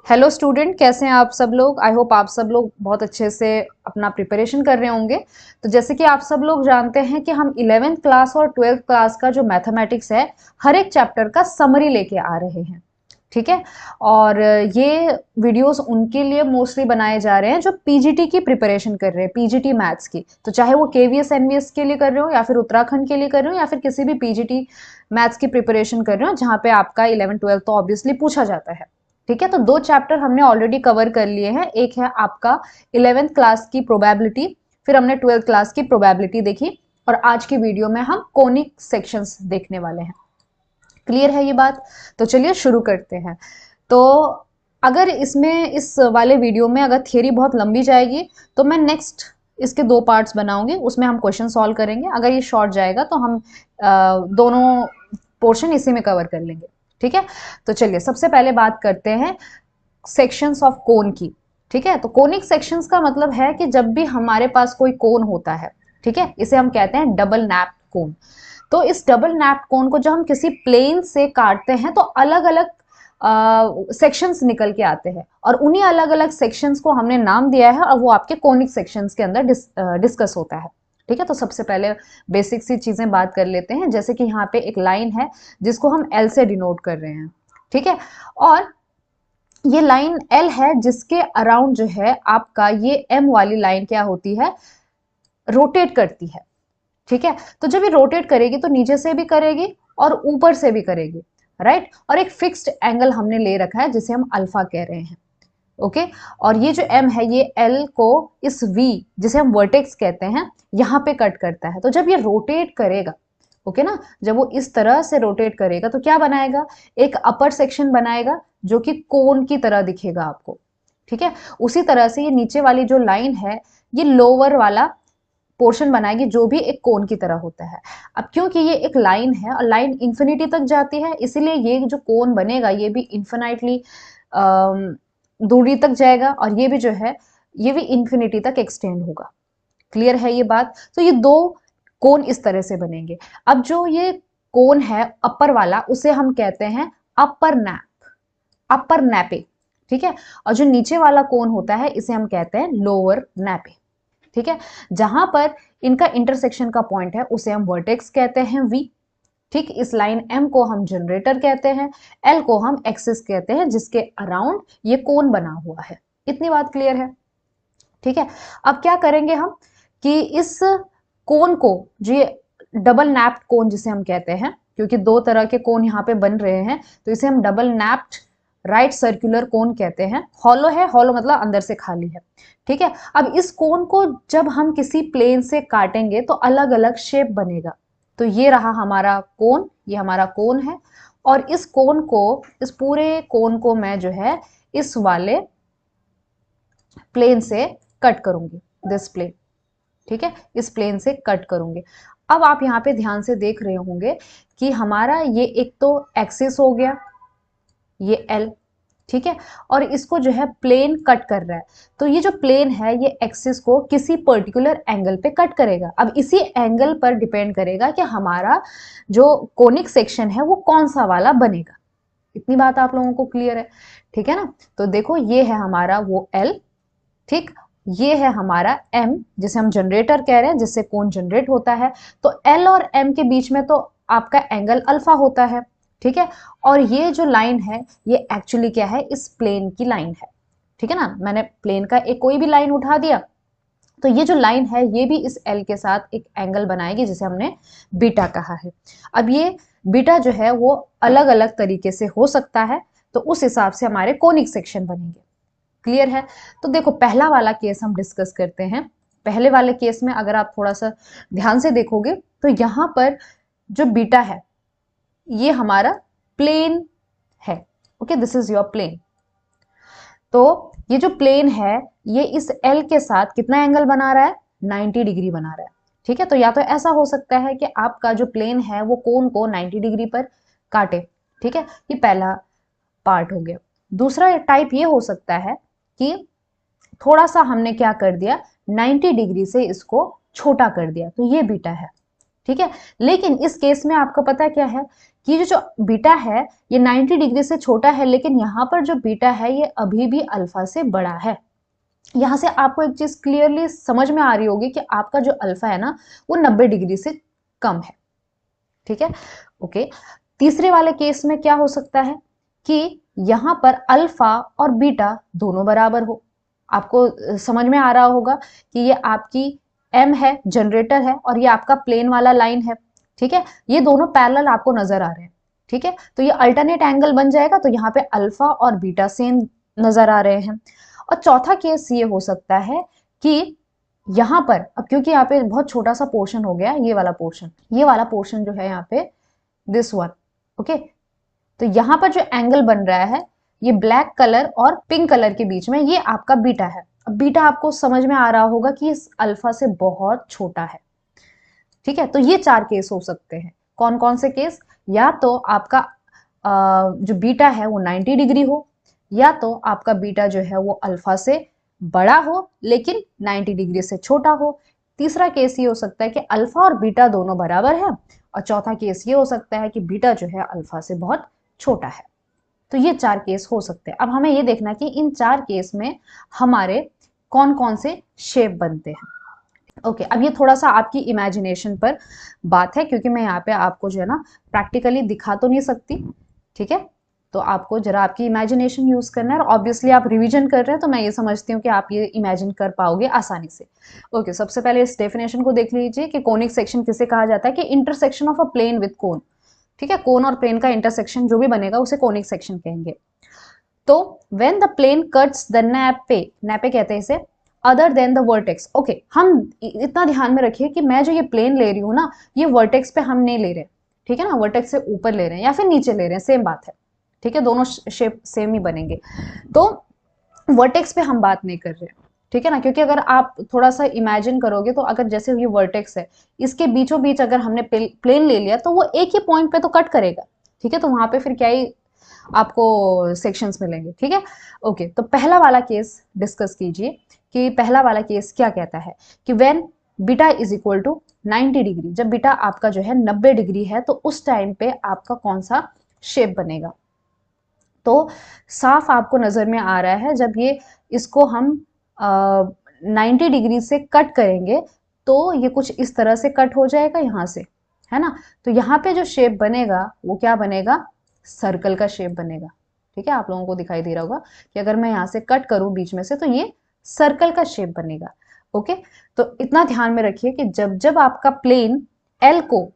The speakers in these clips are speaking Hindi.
हेलो स्टूडेंट, कैसे हैं आप सब लोग। आई होप आप सब लोग बहुत अच्छे से अपना प्रिपरेशन कर रहे होंगे। तो जैसे कि आप सब लोग जानते हैं कि हम 11th क्लास और 12th क्लास का जो मैथमेटिक्स है, हर एक चैप्टर का समरी लेके आ रहे हैं। ठीक है। और ये वीडियोस उनके लिए मोस्टली बनाए जा रहे हैं जो पीजीटी की प्रिपरेशन कर रहे हैं, पीजीटी मैथ्स की। तो चाहे वो केवीएस एनवीएस के लिए कर रहे हो या फिर उत्तराखंड के लिए कर रहे हो या फिर किसी भी पीजीटी मैथ्स की प्रिपरेशन कर रहे हो जहाँ पे आपका 11th 12th तो ऑब्वियसली पूछा जाता है। ठीक है। तो दो चैप्टर हमने ऑलरेडी कवर कर लिए हैं। एक है आपका 11th क्लास की प्रोबेबिलिटी, फिर हमने 12th क्लास की प्रोबेबिलिटी देखी, और आज की वीडियो में हम कोनिक सेक्शंस देखने वाले हैं। क्लियर है ये बात? तो चलिए शुरू करते हैं। तो अगर इसमें इस वाले वीडियो में अगर थियरी बहुत लंबी जाएगी तो मैं नेक्स्ट इसके दो पार्ट्स बनाऊंगी, उसमें हम क्वेश्चन सॉल्व करेंगे। अगर ये शॉर्ट जाएगा तो हम दोनों पोर्शन इसी में कवर कर लेंगे। ठीक है। तो चलिए सबसे पहले बात करते हैं सेक्शंस ऑफ कोन की। ठीक है। तो कोनिक सेक्शंस का मतलब है कि जब भी हमारे पास कोई कोन होता है, ठीक है, इसे हम कहते हैं डबल नैप कोन। तो इस डबल नैप कोन को जब हम किसी प्लेन से काटते हैं तो अलग अलग सेक्शंस निकल के आते हैं, और उन्हीं अलग अलग सेक्शंस को हमने नाम दिया है और वो आपके कोनिक सेक्शंस के अंदर डिस्कस होता है। ठीक है। तो सबसे पहले बेसिक सी चीजें बात कर लेते हैं, जैसे कि यहाँ पे एक लाइन है जिसको हम एल से डिनोट कर रहे हैं। ठीक है। और ये लाइन एल है जिसके अराउंड जो है आपका ये एम वाली लाइन क्या होती है, रोटेट करती है। ठीक है। तो जब ये रोटेट करेगी तो नीचे से भी करेगी और ऊपर से भी करेगी, राइट। और एक फिक्स्ड एंगल हमने ले रखा है जिसे हम अल्फा कह रहे हैं। ओके। और ये जो एम है ये एल को इस वी जिसे हम वर्टेक्स कहते हैं यहां पे कट करता है। तो जब ये रोटेट करेगा, ओके ना, जब वो इस तरह से रोटेट करेगा तो क्या बनाएगा, एक अपर सेक्शन बनाएगा जो कि कोन की तरह दिखेगा आपको। ठीक है। उसी तरह से ये नीचे वाली जो लाइन है ये लोअर वाला पोर्शन बनाएगी जो भी एक कोन की तरह होता है। अब क्योंकि ये एक लाइन है और लाइन इंफिनिटी तक जाती है, इसीलिए ये जो कोन बनेगा ये भी इंफिनाइटली दूरी तक जाएगा, और ये भी जो है ये भी इंफिनिटी तक एक्सटेंड होगा। क्लियर है ये बात? तो ये दो कोन इस तरह से बनेंगे। अब जो ये कोन है अपर वाला उसे हम कहते हैं अपर नैप, अपर नैपे। ठीक है। और जो नीचे वाला कोन होता है इसे हम कहते हैं लोअर नैपे। ठीक है। जहां पर इनका इंटरसेक्शन का पॉइंट है उसे हम वर्टेक्स कहते हैं वी। ठीक। इस लाइन एम को हम जनरेटर कहते हैं, एल को हम एक्सिस कहते हैं जिसके अराउंड ये कोन बना हुआ है। इतनी बात क्लियर है? ठीक है। अब क्या करेंगे हम कि इस कोन को, जो ये डबल नैप्ड कोन जिसे हम कहते हैं, क्योंकि दो तरह के कोन यहाँ पे बन रहे हैं तो इसे हम डबल नैप्ड राइट सर्कुलर कोन कहते हैं। हॉलो है, हॉलो मतलब अंदर से खाली है। ठीक है। अब इस कोन को जब हम किसी प्लेन से काटेंगे तो अलग अलग शेप बनेगा। तो ये रहा हमारा कोन, ये हमारा कोन है, और इस कोन को, इस पूरे कोन को मैं जो है इस वाले प्लेन से कट करूंगी, दिस प्लेन। ठीक है। इस प्लेन से कट करूंगी। अब आप यहाँ पे ध्यान से देख रहे होंगे कि हमारा ये एक तो एक्सिस हो गया, ये एल। ठीक है। और इसको जो है प्लेन कट कर रहा है, तो ये जो प्लेन है ये एक्सिस को किसी पर्टिकुलर एंगल पे कट करेगा। अब इसी एंगल पर डिपेंड करेगा कि हमारा जो कोनिक सेक्शन है वो कौन सा वाला बनेगा। इतनी बात आप लोगों को क्लियर है? ठीक है ना। तो देखो ये है हमारा वो एल, ठीक, ये है हमारा एम जिसे हम जनरेटर कह रहे हैं, जिससे कोन जनरेट होता है। तो एल और एम के बीच में तो आपका एंगल अल्फा होता है। ठीक है। और ये जो लाइन है ये एक्चुअली क्या है, इस प्लेन की लाइन है। ठीक है ना। मैंने प्लेन का एक कोई भी लाइन उठा दिया तो ये जो लाइन है ये भी इस एल के साथ एक एंगल बनाएगी जिसे हमने बीटा कहा है। अब ये बीटा जो है वो अलग अलग तरीके से हो सकता है, तो उस हिसाब से हमारे कोनिक सेक्शन बनेंगे। क्लियर है? तो देखो पहला वाला केस हम डिस्कस करते हैं। पहले वाले केस में अगर आप थोड़ा सा ध्यान से देखोगे तो यहां पर जो बीटा है ये हमारा प्लेन है। Okay, this is your plane. तो ये जो प्लेन है ये इस एल के साथ कितना एंगल बना रहा है, 90 डिग्री बना रहा है। ठीक है। तो या तो ऐसा हो सकता है कि आपका जो प्लेन है वो कोन को 90 डिग्री पर काटे। ठीक है। ये पहला पार्ट हो गया। दूसरा टाइप ये हो सकता है कि थोड़ा सा हमने क्या कर दिया, 90 डिग्री से इसको छोटा कर दिया, तो ये बीटा है। ठीक है। लेकिन इस केस में आपको पता क्या है कि जो बीटा है ये 90 डिग्री से छोटा है, लेकिन यहाँ पर जो बीटा है ये अभी भी अल्फा से बड़ा है। यहाँ से आपको एक चीज क्लियरली समझ में आ रही होगी कि आपका जो अल्फा है ना वो 90 डिग्री से कम है। ठीक है, ओके। तीसरे वाले केस में क्या हो सकता है कि यहाँ पर अल्फा और बीटा दोनों बराबर हो। आपको समझ में आ रहा होगा कि ये आपकी एम है, जनरेटर है, और ये आपका प्लेन वाला लाइन है। ठीक है, ये दोनों पैरेलल आपको नजर आ रहे हैं। ठीक है, तो ये अल्टरनेट एंगल बन जाएगा, तो यहाँ पे अल्फा और बीटा सेम नजर आ रहे हैं। और चौथा केस ये हो सकता है कि यहाँ पर, अब क्योंकि यहाँ पे बहुत छोटा सा पोर्शन हो गया, ये वाला पोर्शन जो है यहाँ पे, दिस वन, ओके। तो यहाँ पर जो एंगल बन रहा है ये ब्लैक कलर और पिंक कलर के बीच में, ये आपका बीटा है। अब बीटा आपको समझ में आ रहा होगा कि इस अल्फा से बहुत छोटा है। ठीक है, तो ये 4 केस हो सकते हैं। कौन कौन से केस? या तो आपका जो बीटा है वो 90 डिग्री हो, या तो आपका बीटा जो है वो अल्फा से बड़ा हो लेकिन 90 डिग्री से छोटा हो। तीसरा केस ये हो सकता है कि अल्फा और बीटा दोनों बराबर है, और चौथा केस ये हो सकता है कि बीटा जो है अल्फा से बहुत छोटा है। तो ये 4 केस हो सकते हैं। अब हमें ये देखना कि इन 4 केस में हमारे कौन कौन से शेप बनते हैं। ओके, अब ये थोड़ा सा आपकी इमेजिनेशन पर बात है, क्योंकि मैं यहाँ पे आपको जो है ना प्रैक्टिकली दिखा तो नहीं सकती। ठीक है, तो आपको जरा आपकी इमेजिनेशन यूज करना है, और ऑब्वियसली आप रिवीजन कर रहे हैं तो मैं ये समझती हूँ कि आप ये इमेजिन कर पाओगे आसानी से। ओके, सबसे पहले इस डेफिनेशन को देख लीजिए कि कोनिक सेक्शन किसे कहा जाता है, कि intersection of a plane with cone. ठीक है, कोन और प्लेन का इंटरसेक्शन जो भी बनेगा उसे कोनिक सेक्शन कहेंगे। तो when the plane cuts the nappe कहते हैं इसे, other than the vertex. Okay, हम इतना ध्यान में रखिए कि मैं जो ये प्लेन ले रही हूँ ना, ये वर्टेक्स पे हम नहीं ले रहे। ठीक है ना, वर्टेक्स से ऊपर ले रहे हैं या फिर नीचे ले रहे हैं, सेम बात है। ठीक है, दोनों शेप सेम ही बनेंगे। तो वर्टेक्स पे हम बात नहीं कर रहे हैं। ठीक है ना, क्योंकि अगर आप थोड़ा सा इमेजिन करोगे तो अगर जैसे ये वर्टेक्स है, इसके बीचों बीच अगर हमने प्लेन ले लिया तो वो एक ही पॉइंट पे तो कट करेगा। ठीक है, तो वहां पे फिर क्या ही आपको सेक्शंस मिलेंगे। ठीक है, ओके। तो पहला वाला केस डिस्कस कीजिए कि पहला वाला केस क्या कहता है कि when beta is equal to 90 degree, जब बीटा आपका जो है 90 डिग्री है तो उस टाइम पे आपका कौन सा शेप बनेगा। तो साफ आपको नजर में आ रहा है, जब ये इसको हम 90 डिग्री से कट करेंगे तो ये कुछ इस तरह से कट हो जाएगा यहाँ से, है ना। तो यहाँ पे जो शेप बनेगा वो क्या बनेगा, सर्कल का शेप बनेगा। ठीक है, आप लोगों को दिखाई दे रहा होगा कि अगर मैं यहाँ से कट करूं बीच में से तो ये सर्कल का शेप बनेगा। ओके, तो इतना ध्यान में रखिए कि जब जब आपका प्लेन एल को,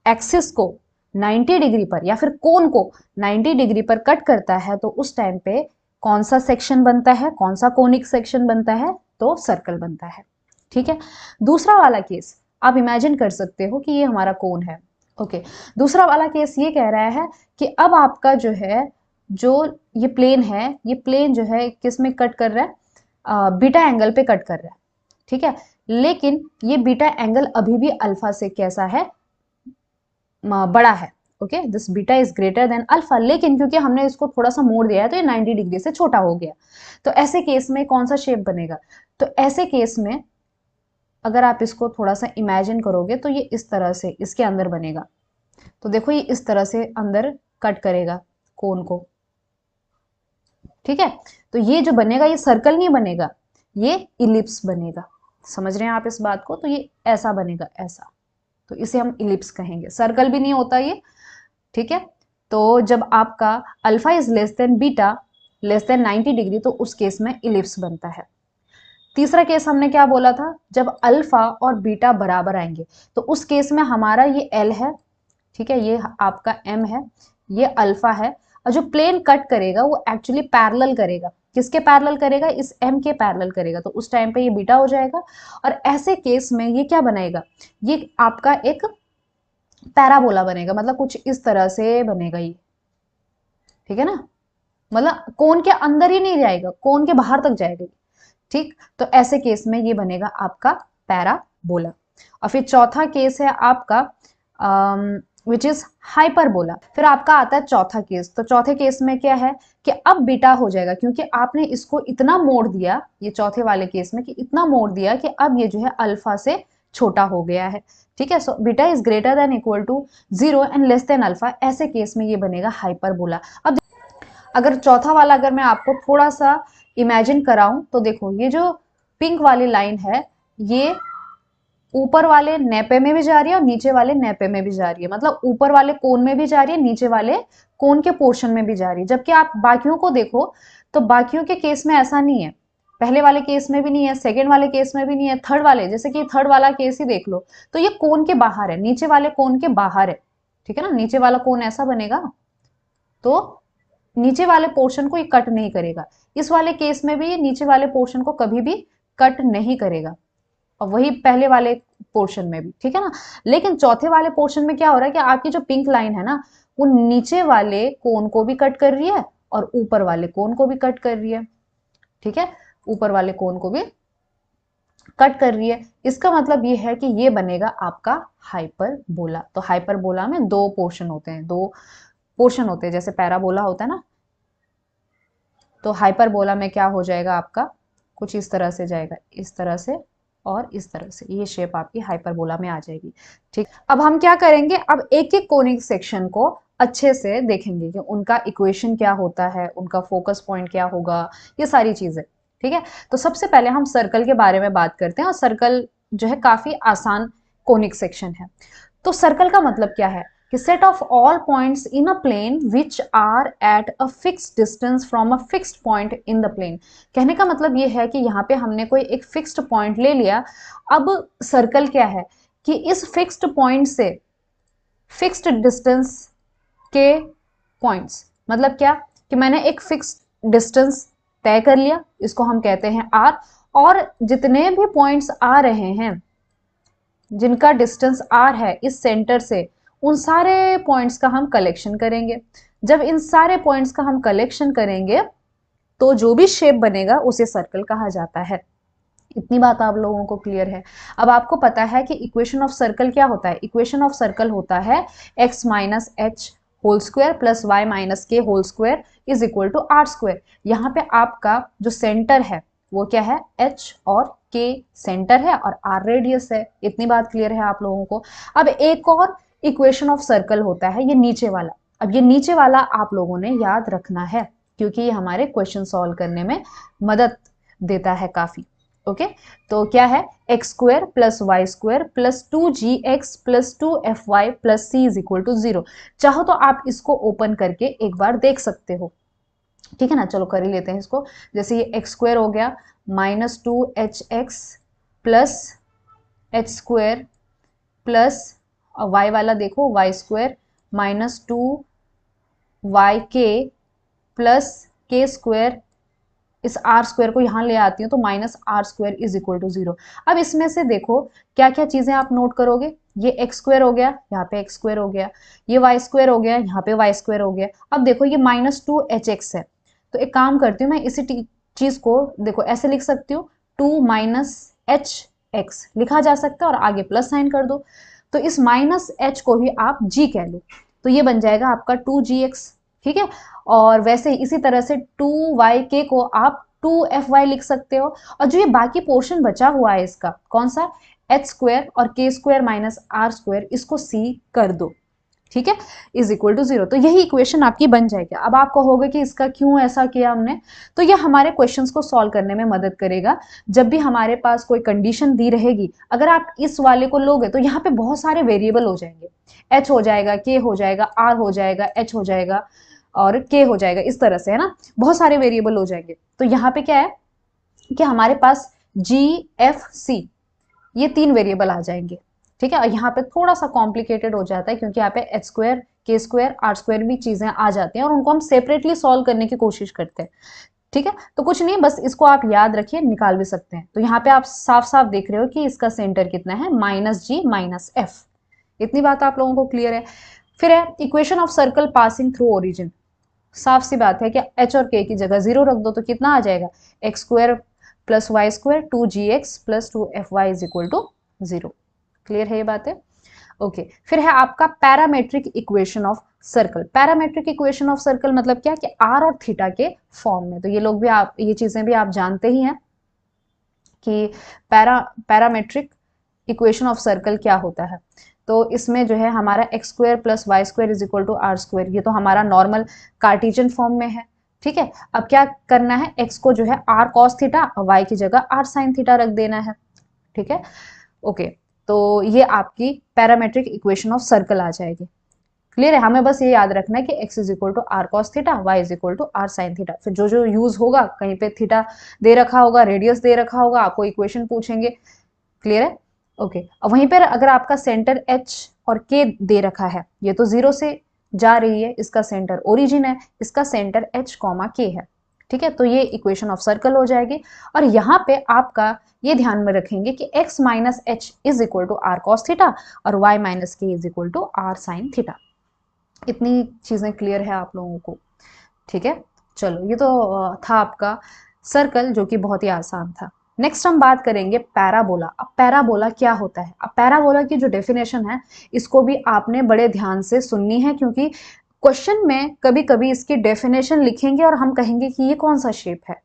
एक्सिस को 90 डिग्री पर या फिर कोन को 90 डिग्री पर कट करता है तो उस टाइम पे कौन सा सेक्शन बनता है, कौन सा कोनिक सेक्शन बनता है, तो सर्कल बनता है। ठीक है, दूसरा वाला केस आप इमेजिन कर सकते हो कि ये हमारा कोन है। ओके, दूसरा वाला केस ये कह रहा है कि अब आपका जो है, जो ये प्लेन है, ये प्लेन जो है किस में कट कर रहा है, बीटा एंगल पे कट कर रहा है। ठीक है, लेकिन ये बीटा एंगल अभी भी अल्फा से कैसा है, बड़ा है। Okay, this beta is greater then alpha, लेकिन क्योंकि हमने इसको थोड़ा सा मोड़ दिया है तो ये 90 डिग्री से छोटा हो गया। तो ऐसे केस में कौन सा शेप बनेगा, तो ऐसे केस में अगर आप इसको थोड़ा सा इमेजिन करोगे तो ये इस तरह से इसके अंदर बनेगा। तो देखो ये इस तरह से अंदर कट करेगा कोन को। ठीक है, तो ये जो बनेगा ये सर्कल नहीं बनेगा, ये इलिप्स बनेगा। समझ रहे हैं आप इस बात को, तो ये ऐसा बनेगा, ऐसा। तो इसे हम इलिप्स कहेंगे, सर्कल भी नहीं होता ये। ठीक है, तो जब आपका alpha is less than beta less than 90 degree तो उस केस में इलिप्स बनता है। तीसरा केस हमने क्या बोला था, जब अल्फा और बीटा बराबर आएंगे तो उस केस में हमारा ये एल है। ठीक है, ये आपका एम है, ये अल्फा है, और जो प्लेन कट करेगा वो एक्चुअली पैरेलल करेगा। किसके पैरेलल करेगा, इस एम के पैरेलल करेगा, तो उस टाइम पे ये बीटा हो जाएगा। और ऐसे केस में ये क्या बनेगा, ये आपका एक पैराबोला बनेगा, मतलब कुछ इस तरह से बनेगा ये। ठीक है ना, मतलब कोन के अंदर ही नहीं जाएगा, कोन के बाहर तक जाएगा। ठीक, तो ऐसे केस में ये बनेगा आपका पैराबोला। और फिर चौथा केस है आपका विच इज हाइपरबोला। फिर आपका आता है चौथा केस। तो चौथे केस में क्या है कि अब बीटा हो जाएगा, क्योंकि आपने इसको इतना मोड़ दिया, ये चौथे वाले केस में कि इतना मोड़ दिया कि अब ये जो है अल्फा से छोटा हो गया है। ठीक है, so beta is greater than equal to 0 and less than alpha, ऐसे केस में ये बनेगा हाइपरबोला। अब अगर चौथा वाला अगर मैं आपको थोड़ा सा इमेजिन कराऊं तो देखो, ये जो पिंक वाली लाइन है ये ऊपर वाले नेपे में भी जा रही है और नीचे वाले नेपे में भी जा रही है, मतलब ऊपर वाले कोन में भी जा रही है, नीचे वाले कोन के पोर्शन में भी जा रही है। जबकि आप बाकियों को देखो तो बाकियों के केस में ऐसा नहीं है, पहले वाले केस में भी नहीं है, सेकेंड वाले केस में भी नहीं है, थर्ड वाले, जैसे कि थर्ड वाला केस ही देख लो, तो ये कोन के बाहर है, नीचे वाले कोन के बाहर है। ठीक है ना, नीचे वाला कोन ऐसा बनेगा तो नीचे वाले पोर्शन को ये कट नहीं करेगा। इस वाले केस में भी ये नीचे वाले पोर्शन को कभी भी कट नहीं करेगा, और वही पहले वाले पोर्शन में भी। ठीक है ना, लेकिन चौथे वाले पोर्शन में क्या हो रहा है कि आपकी जो पिंक लाइन है ना, वो नीचे वाले कोन को भी कट कर रही है और ऊपर वाले कोन को भी कट कर रही है। ठीक है, ऊपर वाले कोन को भी कट कर रही है। इसका मतलब ये है कि ये बनेगा आपका हाइपरबोला। तो हाइपरबोला में दो पोर्शन होते हैं, दो पोर्शन होते हैं, जैसे पैराबोला होता है ना, तो हाइपरबोला में क्या हो जाएगा आपका, कुछ इस तरह से जाएगा, इस तरह से और इस तरह से, ये शेप आपकी हाइपरबोला में आ जाएगी। ठीक, अब हम क्या करेंगे, अब एक एक कोनिक सेक्शन को अच्छे से देखेंगे कि उनका इक्वेशन क्या होता है, उनका फोकस पॉइंट क्या होगा, ये सारी चीजें। ठीक है, तो सबसे पहले हम सर्कल के बारे में बात करते हैं, और सर्कल जो है काफी आसान कोनिक सेक्शन है। तो सर्कल का मतलब क्या है कि set of all points in a plane which are at a fixed distance from a fixed point in the plane. कहने का मतलब ये है कि यहाँ पे हमने कोई एक फिक्स्ड पॉइंट ले लिया। अब सर्कल क्या है कि इस फिक्स्ड पॉइंट से फिक्स्ड डिस्टेंस के पॉइंट्स, मतलब क्या कि मैंने एक फिक्स्ड डिस्टेंस तय कर लिया, इसको हम कहते हैं आर, और जितने भी पॉइंट्स आ रहे हैं जिनका डिस्टेंस आर है इस सेंटर से, उन सारे पॉइंट्स का हम कलेक्शन करेंगे। जब इन सारे पॉइंट्स का हम कलेक्शन करेंगे तो जो भी शेप बनेगा उसे सर्कल कहा जाता है। इतनी बात आप लोगों को क्लियर है। अब आपको पता है कि इक्वेशन ऑफ सर्कल क्या होता है। इक्वेशन ऑफ सर्कल होता है x minus h whole square plus y minus k whole square is equal to r square. यहाँ पे आपका जो सेंटर है वो क्या है, h और k सेंटर है और r रेडियस है। इतनी बात क्लियर है आप लोगों को। अब एक और इक्वेशन ऑफ सर्कल होता है ये नीचे वाला। अब ये नीचे वाला आप लोगों ने याद रखना है क्योंकि ये हमारे क्वेश्चन सॉल्व करने में मदद देता है काफी। ओके, तो क्या है, x square plus y square plus 2gx plus 2fy plus c is equal to 0। चाहो तो आप इसको ओपन करके एक बार देख सकते हो। ठीक है ना, चलो कर ही लेते हैं इसको। जैसे ये एक्स स्क्वायर हो गया minus 2hx plus h square plus y वाला देखो y square minus 2yk plus k square, इस आर स्क्वायर को यहां ले आती हूँ तो minus r square is equal to 0। अब इसमें से देखो क्या क्या चीजें आप नोट करोगे, ये एक्स स्क्वायर हो गया, यहाँ पे एक्स स्क्वायर हो गया, ये वाई स्क्वायर हो गया, यहाँ पे वाई स्क्वायर हो गया। अब देखो ये माइनस 2hx है, तो एक काम करती हूँ मैं इसी चीज को देखो ऐसे लिख सकती हूँ, 2 माइनस एच एक्स लिखा जा सकता है और आगे प्लस साइन कर दो, तो इस माइनस एच को ही आप g कह लो, तो ये बन जाएगा आपका 2gx। ठीक है, और वैसे ही इसी तरह से 2yk को आप 2fy लिख सकते हो, और जो ये बाकी पोर्शन बचा हुआ है इसका कौन सा, एच स्क्वायर और के स्क्वायर माइनस आर स्क्वायर, इसको c कर दो। ठीक है, इज इक्वल टू 0। तो यही इक्वेशन आपकी बन जाएगी। अब आप कहोगे कि इसका क्यों ऐसा किया हमने, तो ये हमारे क्वेश्चंस को सॉल्व करने में मदद करेगा। जब भी हमारे पास कोई कंडीशन दी रहेगी, अगर आप इस वाले को लोगे तो यहाँ पे बहुत सारे वेरिएबल हो जाएंगे, h हो जाएगा, k हो जाएगा, r हो जाएगा, h हो जाएगा और k हो जाएगा, इस तरह से है ना, बहुत सारे वेरिएबल हो जाएंगे। तो यहाँ पे क्या है कि हमारे पास g f c ये 3 वेरिएबल आ जाएंगे। ठीक है, और यहाँ पे थोड़ा सा कॉम्प्लिकेटेड हो जाता है क्योंकि यहाँ पे एच स्क्वायर के स्क्वायर आर स्क्वायर भी चीजें आ जाती हैं और उनको हम सेपरेटली सॉल्व करने की कोशिश करते हैं। ठीक है, तो कुछ नहीं, बस इसको आप याद रखिए, निकाल भी सकते हैं। तो यहाँ पे आप साफ साफ देख रहे हो कि इसका सेंटर कितना है, माइनस जी माइनस एफ। इतनी बात आप लोगों को क्लियर है। फिर है equation of circle passing through origin. साफ सी बात है कि एच और के की जगह 0 रख दो तो कितना आ जाएगा, x square plus y square 2gx plus 2fy is equal to 0। Clear है ये बातें, ओके। फिर है आपका parametric equation of circle. Parametric equation of circle मतलब क्या कि आर और थीटा के फॉर्म में। तो ये लोग भी आप, ये चीजें भी आप जानते ही हैं कि पैरामेट्रिक इक्वेशन ऑफ सर्कल क्या होता है। तो इसमें जो है हमारा x square plus y square is equal to r square, ये तो हमारा नॉर्मल कार्टेशियन फॉर्म में है। ठीक है, अब क्या करना है, एक्स को जो है आर कॉस थीटा और वाई की जगह आर साइन थीटा रख देना है। ठीक है, ओके, तो ये आपकी पैरामेट्रिक इक्वेशन ऑफ सर्कल आ जाएगी। क्लियर है, हमें बस ये याद रखना है कि x is equal to r cos theta, y is equal to r sine theta. फिर जो जो यूज होगा, कहीं पे थीटा दे रखा होगा, रेडियस दे रखा होगा, आपको इक्वेशन पूछेंगे। क्लियर है, ओके। अब वहीं पर अगर आपका सेंटर h और k दे रखा है, ये तो 0 से जा रही है, इसका सेंटर ओरिजिन है, इसका सेंटर h कॉमा k है। ठीक है, तो ये इक्वेशन ऑफ सर्कल हो जाएगी। और यहाँ पे आपका ये ध्यान में रखेंगे कि x minus h is equal to r cos theta और y minus k is equal to r sine theta. इतनी चीजें क्लियर है आप लोगों को। ठीक है, चलो, ये तो था आपका सर्कल, जो कि बहुत ही आसान था। नेक्स्ट हम बात करेंगे पैराबोला। अब पैराबोला क्या होता है? अब पैराबोला की जो डेफिनेशन है, इसको भी आपने बड़े ध्यान से सुननी है, क्योंकि क्वेश्चन में कभी कभी इसकी डेफिनेशन लिखेंगे और हम कहेंगे कि ये कौन सा शेप है।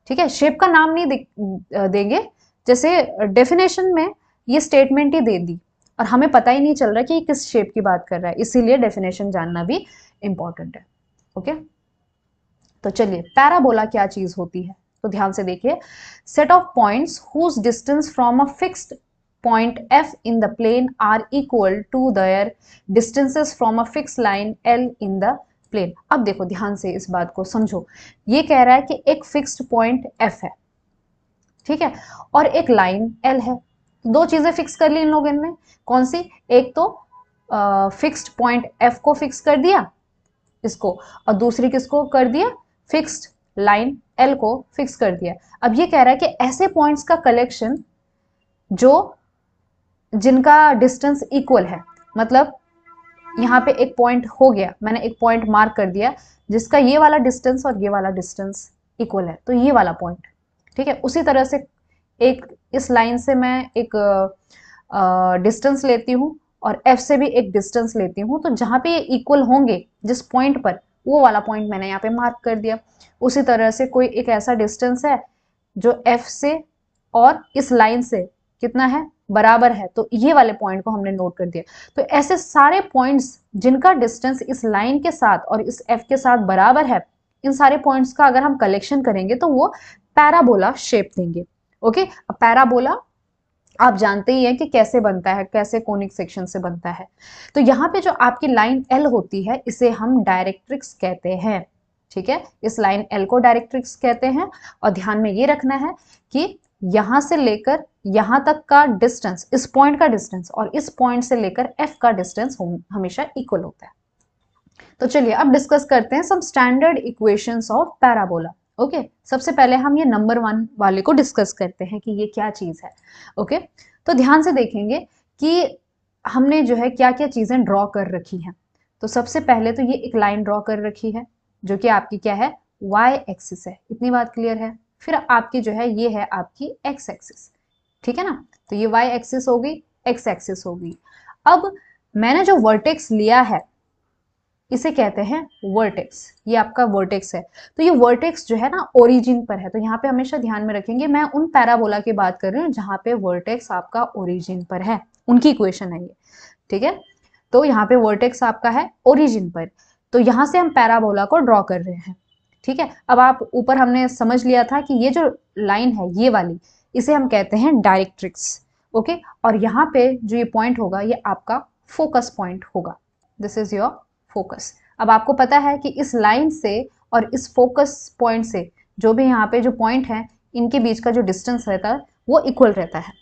ठीक है, शेप का नाम नहीं देंगे, जैसे डेफिनेशन में ये स्टेटमेंट ही दे दी और हमें पता ही नहीं चल रहा कि ये किस शेप की बात कर रहा है, इसीलिए डेफिनेशन जानना भी इंपॉर्टेंट है। ओके, तो चलिए, पैराबोला क्या चीज होती है, तो ध्यान से देखिए। Set of points whose distance from a fixed point f in the plane are equal to their distances from a fixed line l in the plane। अब देखो ध्यान से इस बात को समझो, ये कह रहा है कि एक फिक्स्ड पॉइंट f है, ठीक है, और एक लाइन l है। दो चीजें फिक्स कर ली इन लोगों ने, कौन सी? एक तो फिक्स्ड पॉइंट f को फिक्स कर दिया इसको, और दूसरी किसको कर दिया? फिक्स्ड लाइन l को फिक्स कर दिया। अब ये कह रहा है कि ऐसे पॉइंट्स का कलेक्शन जो जिनका डिस्टेंस इक्वल है, मतलब यहाँ पे एक पॉइंट हो गया, मैंने एक पॉइंट मार्क कर दिया जिसका ये वाला डिस्टेंस और ये वाला डिस्टेंस इक्वल है, तो ये वाला पॉइंट। ठीक है, उसी तरह से एक इस लाइन से मैं एक डिस्टेंस लेती हूँ और एफ से भी एक डिस्टेंस लेती हूँ, तो जहां पे ये इक्वल होंगे जिस पॉइंट पर, वो वाला पॉइंट मैंने यहाँ पे मार्क कर दिया। उसी तरह से कोई एक ऐसा डिस्टेंस है जो एफ से और इस लाइन से कितना है? बराबर है, तो ये वाले पॉइंट को हमने नोट कर दिया। तो ऐसे सारे पॉइंट्स जिनका डिस्टेंस इस लाइन के साथ और इस एफ के साथ बराबर है, इन सारे पॉइंट्स का अगर हम कलेक्शन करेंगे तो वो पैराबोला शेप देंगे। ओके, अब पैराबोला आप जानते ही हैं कि कैसे बनता है, कैसे कोनिक सेक्शन से बनता है। तो यहाँ पे जो आपकी लाइन एल होती है, इसे हम डायरेक्ट्रिक्स कहते हैं। ठीक है, इस लाइन एल को डायरेक्ट्रिक्स कहते हैं। और ध्यान में ये रखना है कि यहां से लेकर यहां तक का डिस्टेंस, इस पॉइंट का डिस्टेंस और इस पॉइंट से लेकर एफ का डिस्टेंस हमेशा इक्वल होता है। तो चलिए अब डिस्कस करते हैं some standard equations of parabola. Okay, सबसे पहले हम ये नंबर 1 वाले को डिस्कस करते हैं कि ये क्या चीज है। ओके, तो ध्यान से देखेंगे कि हमने जो है क्या क्या चीजें ड्रॉ कर रखी हैं। तो सबसे पहले तो ये एक लाइन ड्रॉ कर रखी है जो कि आपकी क्या है? वाई एक्सिस है। इतनी बात क्लियर है। फिर आपकी जो है ये है आपकी एक्स एक्सिस। ठीक है ना, तो ये वाई एक्सिस होगी, एक्स एक्सिस होगी। अब मैंने जो वर्टेक्स लिया है इसे कहते हैं वर्टेक्स, ये आपका वर्टेक्स है। तो ये वर्टेक्स जो है ना ओरिजिन पर है, तो यहाँ पे हमेशा ध्यान में रखेंगे मैं उन पैराबोला की बात कर रही हूँ जहां पे वर्टेक्स आपका ओरिजिन पर है, उनकी इक्वेशन है ये। ठीक है, तो यहाँ पे वर्टेक्स आपका है ओरिजिन पर, तो यहां से हम पैराबोला को ड्रॉ कर रहे हैं। ठीक है, अब आप ऊपर हमने समझ लिया था कि ये जो लाइन है ये वाली, इसे हम कहते हैं डायरेक्ट्रिक्स। ओके, और यहाँ पे जो ये पॉइंट होगा ये आपका फोकस पॉइंट होगा, दिस इज योर फोकस। अब आपको पता है कि इस लाइन से और इस फोकस पॉइंट से जो भी यहाँ पे जो पॉइंट है, इनके बीच का जो डिस्टेंस रहता है वो इक्वल रहता है।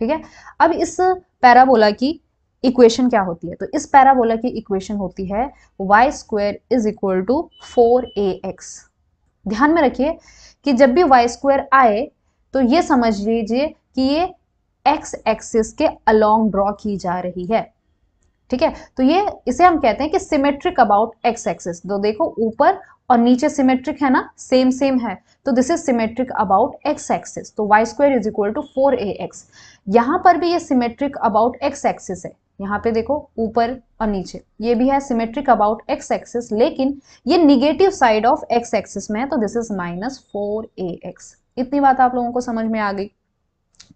ठीक है, अब इस पैराबोला की इक्वेशन क्या होती है? तो इस पैराबोला की इक्वेशन होती है y square is equal to 4ax। ध्यान में रखिए कि जब भी y स्क्वायर आए तो ये समझ लीजिए कि ये x एक्सिस के अलोंग ड्रॉ की जा रही है। ठीक है, तो ये इसे हम कहते हैं कि सिमेट्रिक अबाउट x एक्सिस। तो देखो ऊपर और नीचे सिमेट्रिक है ना, सेम सेम है, तो this is symmetric about x axis. तो y square is equal to 4ax। यहां पर भी ये सिमेट्रिक अबाउट x एक्सिस है, यहाँ पे देखो ऊपर और नीचे ये भी है सिमेट्रिक अबाउट x एक्सिस, लेकिन ये negative side of x axis में है, तो दिस इज -4ax। इतनी बात आप लोगों को समझ में आ गई।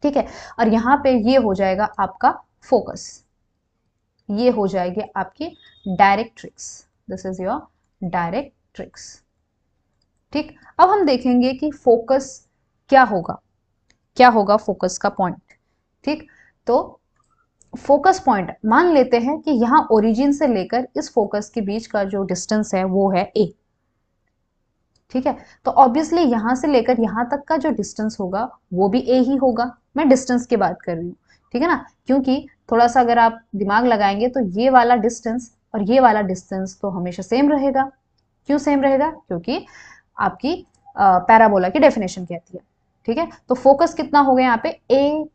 ठीक है। और यहाँ पे ये हो जाएगा आपका फोकस, ये हो जाएगी आपकी directrix, this is your directrix. ठीक, अब हम देखेंगे कि फोकस क्या होगा, क्या होगा फोकस का पॉइंट। ठीक, तो फोकस पॉइंट मान लेते हैं कि यहाँ ओरिजिन से लेकर इस फोकस के बीच का जो डिस्टेंस है वो है a। ठीक है, तो ऑब्वियसली यहां से लेकर यहां तक का जो डिस्टेंस होगा वो भी a ही होगा। मैं डिस्टेंस की बात कर रही हूँ, ठीक है ना, क्योंकि थोड़ा सा अगर आप दिमाग लगाएंगे तो ये वाला डिस्टेंस और ये वाला डिस्टेंस तो हमेशा सेम रहेगा। क्यों सेम रहेगा? क्योंकि आपकी पैराबोला की डेफिनेशन कहती है। ठीक है, तो फोकस कितना हो गया यहाँ पे a,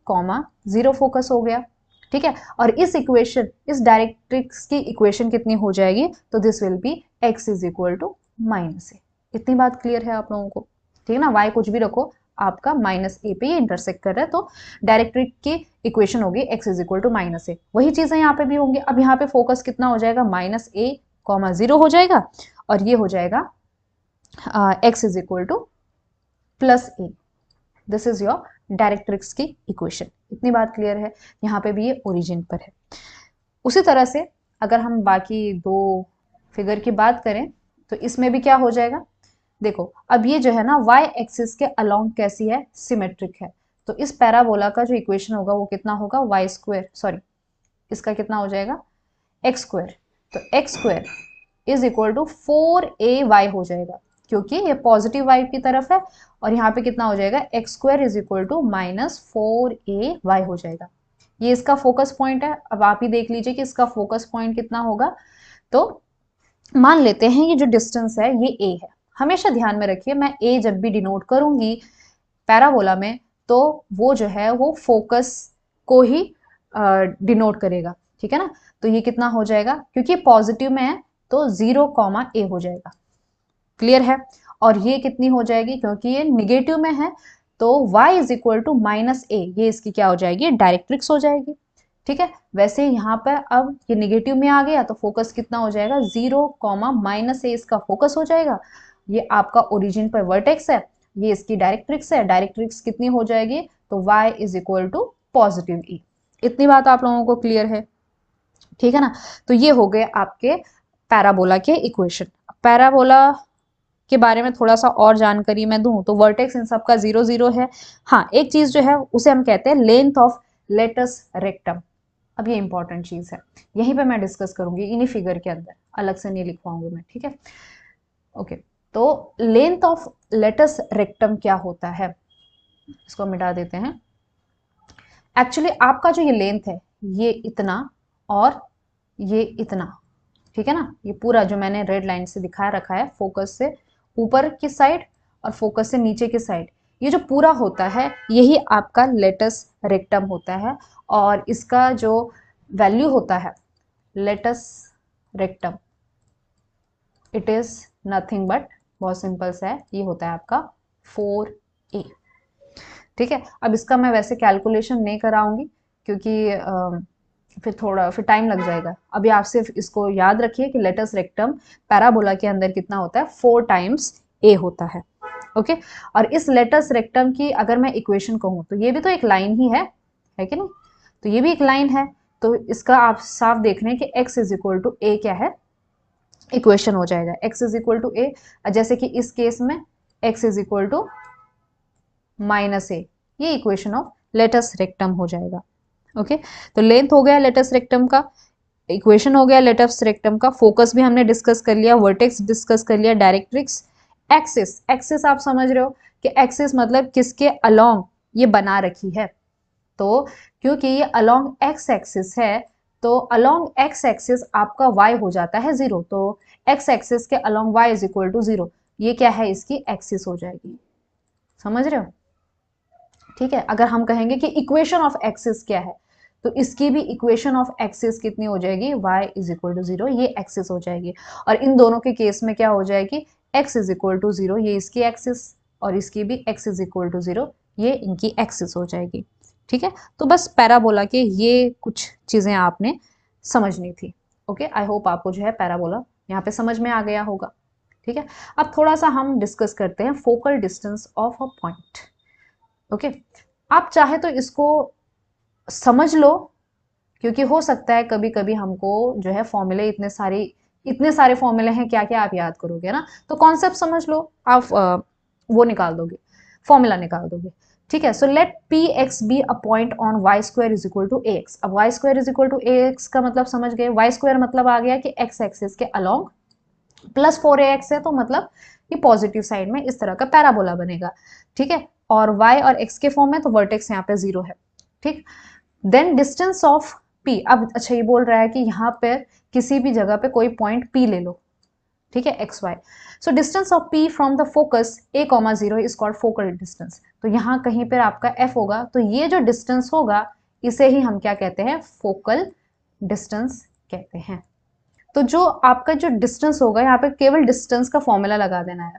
0 फोकस हो गया। ठीक है, और इस इक्वेशन, इस डायरेक्ट्रिक्स की इक्वेशन कितनी हो जाएगी? तो this will be x is equal to -a। इतनी बात क्लियर है आप लोगों को? ठीक है ना, y कुछ भी रखो, आपका -a पे ये इंटरसेक्ट कर रहा है, तो डायरेक्ट्रिक की इक्वेशन होगी x is equal to -a। वही चीजें यहाँ पे भी होंगी। अब यहाँ पे फोकस कितना हो जाएगा? -a, 0 हो जाएगा, और ये हो जाएगा x is equal to +a। This is your directrix की इक्वेशन। इतनी बात क्लियर है? यहाँ पे भी ये ओरिजिन पर है। उसी तरह से अगर हम बाकी दो फिगर की बात करें तो इसमें भी क्या हो जाएगा? देखो, अब ये जो है ना y एक्सिस के अलोंग कैसी है? सिमेट्रिक है। तो इस पैराबोला का जो इक्वेशन होगा वो कितना होगा? y स्क्वायर, सॉरी इसका कितना हो जाएगा? x square. तो x square is equal to 4ay हो जाएगा, क्योंकि ये पॉजिटिव y की तरफ है, और यहाँ पे कितना हो जाएगा? x square is equal to -4ay हो जाएगा। ये इसका फोकस पॉइंट है। अब आप ही देख लीजिए कि इसका फोकस पॉइंट कितना होगा। तो मान लेते हैं ये जो डिस्टेंस है ये a है। हमेशा ध्यान में रखिए, मैं a जब भी डिनोट करूंगी पैराबोला में तो वो जो है वो फोकस को ही डिनोट करेगा। ठीक है ना, तो ये कितना हो जाएगा? क्योंकि पॉजिटिव में है तो 0, a हो जाएगा। क्लियर है? और ये कितनी हो जाएगी? क्योंकि ये निगेटिव में है तो y is equal to -a, ये इसकी क्या हो जाएगी? डायरेक्ट्रिक्स हो जाएगी। ठीक है, वैसे यहाँ पर अब ये निगेटिव में आ गया तो फोकस कितना हो जाएगा? 0, -a इसका फोकस हो जाएगा। ये आपका ओरिजिन पर वर्टेक्स है, ये इसकी डायरेक्ट्रिक्स है। डायरेक्ट्रिक्स कितनी हो जाएगी? तो y is equal to +e। इतनी बात आप लोगों को क्लियर है? ठीक है ना, तो ये हो गए आपके पैराबोला के इक्वेशन। पैराबोला के बारे में थोड़ा सा और जानकारी मैं दूं तो वर्टेक्स इन सब का 0, 0 है। हाँ, एक चीज जो है उसे हम कहते हैं लेंथ ऑफ लेटस रेक्टम। अब ये इंपॉर्टेंट चीज है, यहीं पे मैं डिस्कस करूंगी इन्हीं फिगर के अंदर, अलग से नहीं लिखवाऊंगी मैं। ठीक है, ओके। तो लेंथ ऑफ लेटस रेक्टम क्या होता है, इसको मिटा देते हैं। एक्चुअली आपका जो ये लेंथ है ये इतना और ये इतना, ठीक है ना, ये पूरा जो मैंने रेड लाइन से दिखा रखा है, फोकस से ऊपर की साइड और फोकस से नीचे की साइड, ये जो पूरा होता है यही आपका लेटस रेक्टम होता है। और इसका जो वैल्यू होता है latus rectum, it is nothing but, बहुत सिंपल सा है, ये होता है आपका 4a। ठीक है, अब इसका मैं वैसे कैलकुलेशन नहीं कराऊंगी क्योंकि फिर टाइम लग जाएगा। अभी आप सिर्फ इसको याद रखिए कि लेटस रेक्टम पैराबोला के अंदर कितना होता है? 4 टाइम्स a होता है। ओके, और इस लेटस रेक्टम की अगर मैं इक्वेशन कहूँ तो ये भी तो एक लाइन ही है कि नहीं? तो ये भी एक लाइन है, तो इसका आप साफ देख रहे हैं कि x is equal to a क्या है? इक्वेशन हो जाएगा x is equal to a। जैसे कि इस केस में x is equal to -a, ये इक्वेशन ऑफ लेटस रेक्टम हो जाएगा। ओके, तो लेंथ हो गया लेटस रेक्टम का, इक्वेशन हो गया लेटस रेक्टम का, फोकस भी हमने डिस्कस कर लिया, वर्टेक्स डिस्कस कर लिया, डायरेक्ट्रिक्स। एक्सिस, एक्सिस आप समझ रहे हो कि एक्सिस मतलब किसके अलोंग ये बना रखी है। तो क्योंकि ये अलोंग एक्स एक्सिस है तो अलोंग एक्स एक्सिस आपका y हो जाता है 0, तो एक्स एक्सिस के along y is equal to 0, ये क्या है? इसकी एक्सिस हो जाएगी। समझ रहे हो? ठीक है, अगर हम कहेंगे कि इक्वेशन ऑफ एक्सिस क्या है तो इसकी भी इक्वेशन ऑफ एक्सिस कितनी हो जाएगी? y इज इक्वल टू 0, ये एक्सिस हो जाएगी। और इन दोनों के केस में क्या हो जाएगी? x इज इक्वल टू 0, ये इसकी एक्सिस, और इसकी भी x इज इक्वल टू 0, ये इनकी एक्सिस हो जाएगी। ठीक है, तो बस पैराबोला के ये कुछ चीजें आपने समझनी थी। ओके, आई होप आपको जो है पैराबोला यहाँ पे समझ में आ गया होगा। ठीक है, अब थोड़ा सा हम डिस्कस करते हैं focal distance of a point. Okay, आप चाहे तो इसको समझ लो, क्योंकि हो सकता है कभी कभी हमको जो है फॉर्मूले इतने सारे फॉर्मूले हैं, क्या क्या आप याद करोगे ना। तो कॉन्सेप्ट समझ लो, आप वो निकाल दोगे, फॉर्मूला निकाल दोगे। ठीक है, so let P x be a point on y square is equal to a x. अब y square is equal to a x का मतलब समझ गए, वाई स्क्वायर मतलब आ गया कि एक्स एक्सिस के अलोंग प्लस 4ax है, तो मतलब ये पॉजिटिव साइड में इस तरह का पैराबोला बनेगा। ठीक है, और y और x के फॉर्म में, तो वर्टेक्स यहाँ पे 0 है। ठीक, देन डिस्टेंस ऑफ p। अब अच्छा, ये बोल रहा है कि यहाँ पे किसी भी जगह पे कोई पॉइंट p ले लो। ठीक है, x y. So distance of p from the focus a comma 0 is called focal distance. तो यहाँ कहीं पर आपका f होगा, तो ये जो डिस्टेंस होगा इसे ही हम क्या कहते हैं, फोकल डिस्टेंस कहते हैं। तो जो आपका जो डिस्टेंस होगा, यहाँ पे केवल डिस्टेंस का फॉर्मूला लगा देना है।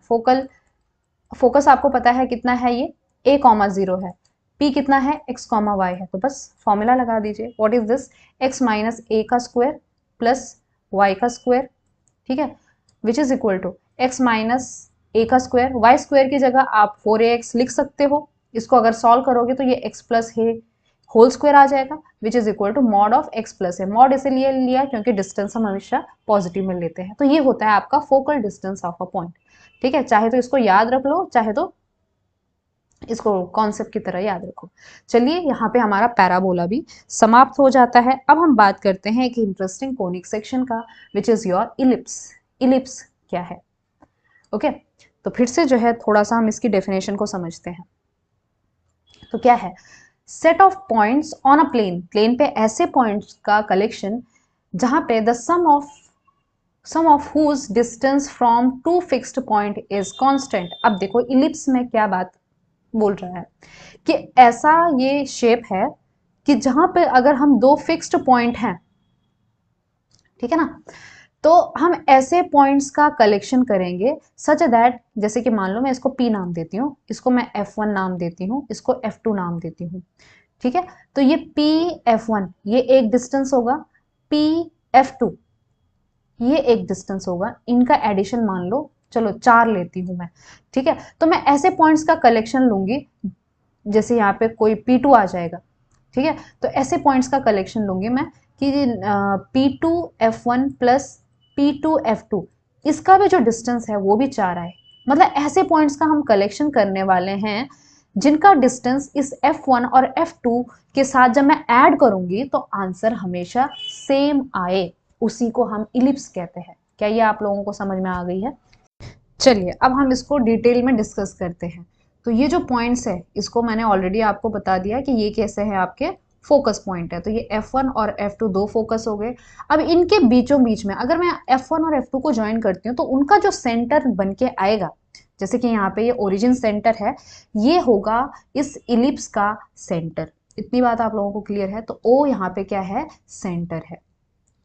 फोकस आपको पता है कितना है, ये a कॉमा 0 है, p कितना है, x कॉमा y है, तो बस फॉर्मूला लगा दीजिए। What is this, x minus a का स्क्वायर प्लस y का स्क्वायर। ठीक है, which is equal to x minus a का स्क्वायर, y स्क्वायर की जगह आप 4ax लिख सकते हो। इसको अगर सॉल्व करोगे तो ये x प्लस है होल स्क्वायर आ जाएगा, which is equal to mod of x plus है। मॉड इसलिए लिया क्योंकि डिस्टेंस हम हमेशा पॉजिटिव में लेते हैं। तो ये होता है आपका focal distance of a point. ठीक है, चाहे तो इसको याद रख लो, चाहे तो इसको कॉन्सेप्ट की तरह याद रखो। चलिए, यहाँ पे हमारा पैराबोला भी समाप्त हो जाता है। अब हम बात करते हैं एक इंटरेस्टिंग कोनिक सेक्शन का, which is your ellipse. Ellipse क्या है? ओके, तो फिर से जो है थोड़ा सा हम इसकी डेफिनेशन को समझते हैं। तो क्या है, set of points on a plane, plane पे ऐसे पॉइंट्स का कलेक्शन जहां पे the sum of whose distance from two fixed point is constant. अब देखो इलिप्स में क्या बात बोल रहा है कि ऐसा ये शेप है कि जहां पे अगर हम दो फिक्स्ड पॉइंट हैं, ठीक है ना, तो हम ऐसे पॉइंट्स का कलेक्शन करेंगे सच दैट, जैसे कि मान लो मैं इसको P नाम देती हूँ, इसको मैं F1 नाम देती हूँ, इसको F2 नाम देती हूँ। ठीक है, तो ये P F1 ये एक डिस्टेंस होगा, P F2 ये एक डिस्टेंस होगा, इनका एडिशन मान लो, चलो 4 लेती हूं मैं। ठीक है, तो मैं ऐसे पॉइंट्स का कलेक्शन लूंगी, जैसे यहाँ पे कोई P2 आ जाएगा। ठीक है, तो ऐसे पॉइंट्स का कलेक्शन लूंगी मैं कि P2 F1 plus P2 F2, इसका भी जो डिस्टेंस है वो भी 4 आए। मतलब ऐसे पॉइंट्स का हम कलेक्शन करने वाले हैं जिनका डिस्टेंस इस F1 और F2 के साथ जब मैं ऐड करूंगी तो आंसर हमेशा सेम आए, उसी को हम इलिप्स कहते हैं। क्या ये आप लोगों को समझ में आ गई है? चलिए, अब हम इसको डिटेल में डिस्कस करते हैं। तो ये जो पॉइंट्स है, इसको मैंने ऑलरेडी आपको बता दिया कि ये कैसे है, आपके फोकस पॉइंट है। तो ये F1 और F2 दो फोकस हो गए। अब इनके बीचों बीच में अगर मैं F1 और F2 को ज्वाइन करती हूँ तो उनका जो सेंटर बन के आएगा, जैसे कि यहाँ पे ये ओरिजिन सेंटर है, ये होगा इस इलिप्स का सेंटर। इतनी बात आप लोगों को क्लियर है? तो O यहाँ पे क्या है, सेंटर है।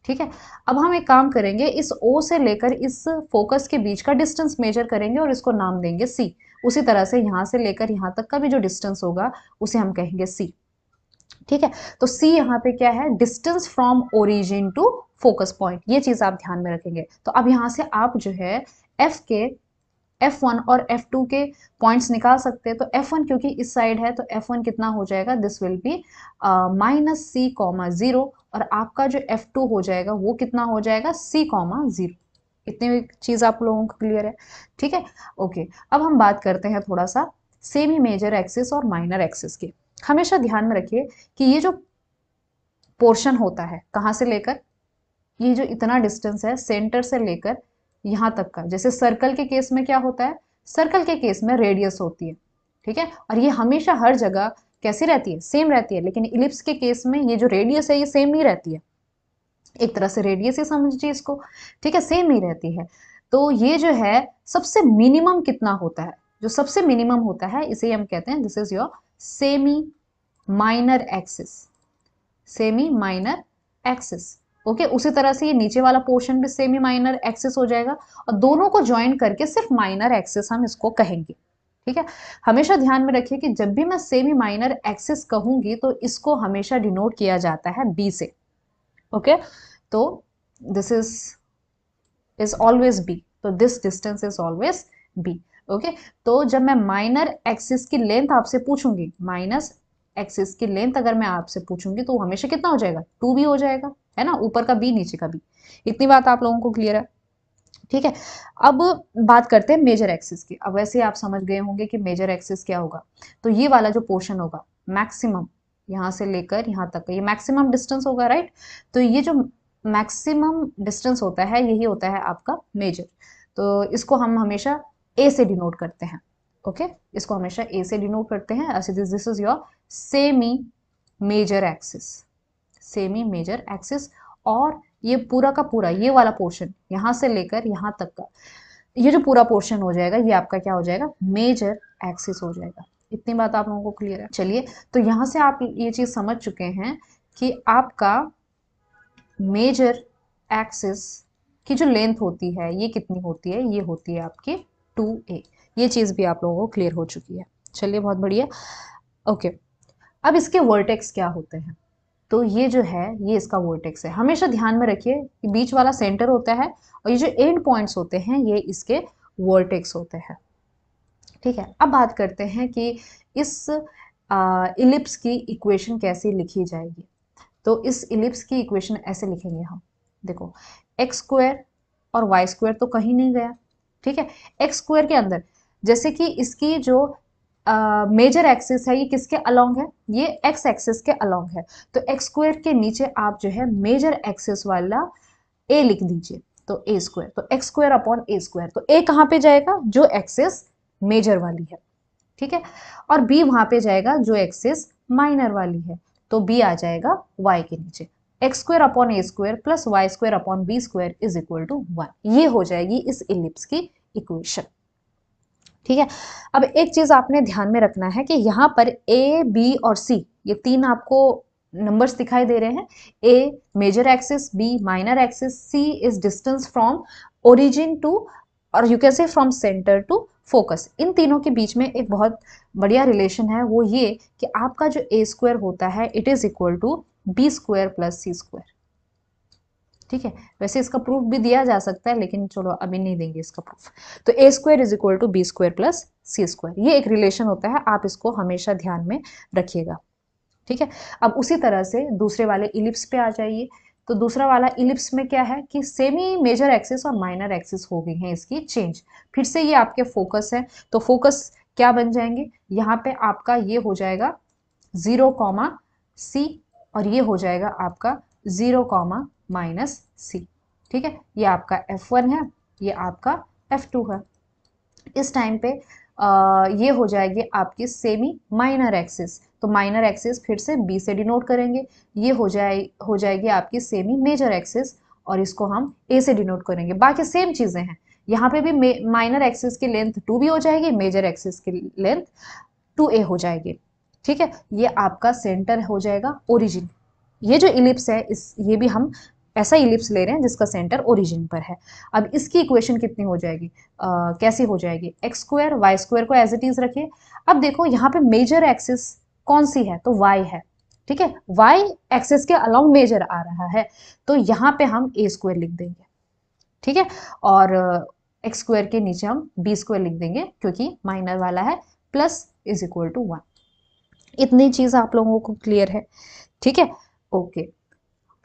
ठीक है, अब हम एक काम करेंगे, इस O से लेकर इस फोकस के बीच का डिस्टेंस मेजर करेंगे और इसको नाम देंगे C। उसी तरह से यहाँ से लेकर यहाँ तक का भी जो डिस्टेंस होगा उसे हम कहेंगे C। ठीक है, तो C यहाँ पे क्या है, distance from origin to focus point, ये चीज आप ध्यान में रखेंगे। तो अब यहाँ से आप जो है F1 और F2 के पॉइंट्स निकाल सकते हैं। तो F1 क्योंकि इस साइड है तो F1 कितना हो जाएगा, दिस विल बी -C,0, और आपका जो F2 हो जाएगा वो कितना हो जाएगा, C,0। इतनी चीज आप लोगों को क्लियर है? ठीक है, ओके। अब हम बात करते हैं थोड़ा सा सेमी मेजर एक्सिस और माइनर एक्सिस की। हमेशा ध्यान में रखिए कि ये जो पोर्शन होता है, कहाँ से लेकर, ये जो इतना डिस्टेंस है सेंटर से लेकर यहाँ तक का, जैसे सर्कल के केस में क्या होता है, सर्कल के केस में रेडियस होती है। ठीक है, और ये हमेशा हर जगह कैसी रहती है, सेम रहती है। लेकिन इलिप्स के केस में ये जो रेडियस है ये सेम नहीं रहती है, एक तरह से रेडियस ही समझिए इसको। ठीक है, सेम नहीं रहती है। तो ये जो है सबसे मिनिमम कितना होता है, जो सबसे मिनिमम होता है इसे हम कहते हैं, this is your semi minor axis. Semi minor axis, okay. उसी तरह से ये नीचे वाला पोर्शन भी सेमी माइनर एक्सिस हो जाएगा, और दोनों को ज्वाइन करके सिर्फ माइनर एक्सिस हम इसको कहेंगे। ठीक है, हमेशा ध्यान में रखिए कि जब भी मैं सेमी माइनर एक्सिस कहूंगी तो इसको हमेशा डिनोट किया जाता है बी से। ओके, तो दिस इज ऑलवेज बी, तो this distance is always be. Okay, तो जब मैं माइनर एक्सिस की लेंथ आपसे पूछूंगी, माइनस एक्सिस की लेंथ अगर मैं आपसे पूछूंगी तो हमेशा कितना हो जाएगा, 2b हो जाएगा, है ना, ऊपर का b नीचे का b। इतनी बात आप लोगों को क्लियर है? ठीक है। अब बात करते हैं मेजर एक्सिस की। अब वैसे आप समझ गए होंगे कि मेजर एक्सिस क्या होगा। तो ये वाला जो पोर्शन होगा मैक्सिमम, यहाँ से लेकर यहाँ तक का ये मैक्सिमम डिस्टेंस होगा, राइट। तो ये जो मैक्सिमम डिस्टेंस होता है यही होता है आपका मेजर। तो इसको हम हमेशा ए से डिनोट करते हैं। ओके, इसको हमेशा ए से डिनोट करते हैं। ऐसे this is your semi major axis, semi major axis. और ये पूरा का पूरा ये वाला पोर्शन यहाँ से लेकर यहाँ तक का ये जो पूरा पोर्शन हो जाएगा ये आपका क्या हो जाएगा, मेजर एक्सिस हो जाएगा। इतनी बात आप लोगों को क्लियर है? चलिए, तो यहाँ से आप ये चीज समझ चुके हैं कि आपका मेजर एक्सिस की जो लेंथ होती है ये कितनी होती है, ये होती है आपकी 2a। ये चीज भी आप लोगों को क्लियर हो चुकी है। चलिए, बहुत बढ़िया। ओके, अब इसके वर्टेक्स क्या होते हैं? तो ये जो है ये इसका वर्टेक्स है। हमेशा ध्यान में रखिए कि बीच वाला सेंटर होता है और ये जो एंड पॉइंट्स होते हैं ये इसके वर्टेक्स होते हैं। ठीक है, अब बात करते हैं कि इस इलिप्स की इक्वेशन कैसे लिखी जाएगी। तो इस इलिप्स की इक्वेशन ऐसे लिखेंगे हम। देखो, एक्स स्क्वायर और वाई स्क्वायर तो कहीं नहीं गया। ठीक है, एक्स स्क्वायर के अंदर जैसे कि इसकी जो मेजर एक्सिस है ये किसके अलोंग है, ये एक्स एक्सिस के अलोंग है। तो एक्स स्क्वायर के नीचे आप जो है मेजर एक्सिस वाला ए लिख दीजिए। तो ए स्क्वायर, तो x square upon a square. तो ए कहाँ पे जाएगा, जो एक्सिस मेजर वाली है। ठीक है, और बी वहां पे जाएगा जो एक्सिस माइनर वाली है। तो बी आ जाएगा वाई के नीचे। X square upon a square plus y square upon b square is equal to 1। ये हो जाएगी इस इलिप्स की इक्वेशन। ठीक है, अब एक चीज आपने ध्यान में रखना है कि यहाँ पर ए बी और सी ये तीन आपको नंबर्स दिखाई दे रहे हैं। A major axis, b minor axis, c is distance from origin to, और you can say from centre to focus. इन तीनों के बीच में एक बहुत बढ़िया रिलेशन है, वो ये कि आपका जो ए स्क्वायर होता है it is equal to b square plus c square. ठीक है, वैसे इसका प्रूफ भी दिया जा सकता है लेकिन चलो अभी नहीं देंगे इसका प्रूफ। तो a square is equal to b square plus c square, ये एक रिलेशन होता है, आप इसको हमेशा ध्यान में रखिएगा। ठीक है, अब उसी तरह से दूसरे वाले इलिप्स पे आ जाइए। तो दूसरा वाला इलिप्स में क्या है कि सेमी मेजर एक्सिस और माइनर एक्सिस हो गई है इसकी चेंज। फिर से ये आपके फोकस है, तो फोकस क्या बन जाएंगे, यहाँ पे आपका ये हो जाएगा 0, और ये हो जाएगा आपका 0, -c। ठीक है, ये आपका F1 है, ये आपका F2 है। इस टाइम पे ये हो जाएगी आपकी सेमी माइनर एक्सिस। तो माइनर एक्सिस फिर से B से डिनोट करेंगे। ये हो जाएगी आपकी सेमी मेजर एक्सिस, और इसको हम A से डिनोट करेंगे। बाकी सेम चीजें हैं, यहाँ पे भी माइनर एक्सिस की लेंथ 2b हो जाएगी, मेजर एक्सिस की लेंथ 2a हो जाएगी। ठीक है, ये आपका सेंटर हो जाएगा ओरिजिन। ये जो इलिप्स है ये भी हम ऐसा इलिप्स ले रहे हैं जिसका सेंटर ओरिजिन पर है। अब इसकी इक्वेशन कितनी हो जाएगी, कैसी हो जाएगी, एक्स स्क्वायर वाई स्क्वायर को एज इट इज रखिए। अब देखो यहाँ पे मेजर एक्सिस कौन सी है, तो वाई है। ठीक है, वाई एक्सिस के अलाउंग मेजर आ रहा है, तो यहाँ पे हम ए स्क्वायर लिख देंगे। ठीक है, और एक्स स्क्वायर के नीचे हम बी स्क्वायर लिख देंगे क्योंकि माइनर वाला है, प्लस इज इक्वल टू 1। इतनी चीज आप लोगों को क्लियर है? ठीक है, ओके।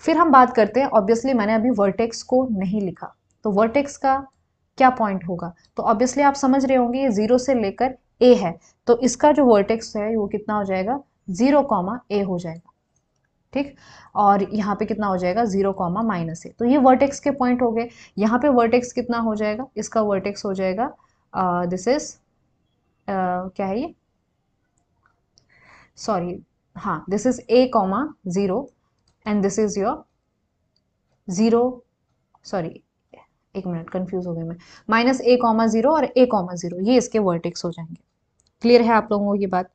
फिर हम बात करते हैं, ऑब्वियसली मैंने अभी वर्टेक्स को नहीं लिखा, तो वर्टेक्स का क्या पॉइंट होगा। तो ऑब्वियसली आप समझ रहे होंगे ये 0 से लेकर a है, तो इसका जो वर्टेक्स है वो कितना हो जाएगा, 0, a हो जाएगा। ठीक, और यहाँ पे कितना हो जाएगा, 0, -a। तो ये वर्टेक्स के पॉइंट हो गए। यहाँ पे वर्टेक्स कितना हो जाएगा, इसका वर्टेक्स हो जाएगा दिस इज क्या है ये, सॉरी, हाँ, this is a, 0 and this is your 0, sorry एक मिनट कंफ्यूज हो गई मैं, -a, 0 और a, 0 ये इसके वर्टेक्स हो जाएंगे। क्लियर है आप लोगों को ये बात?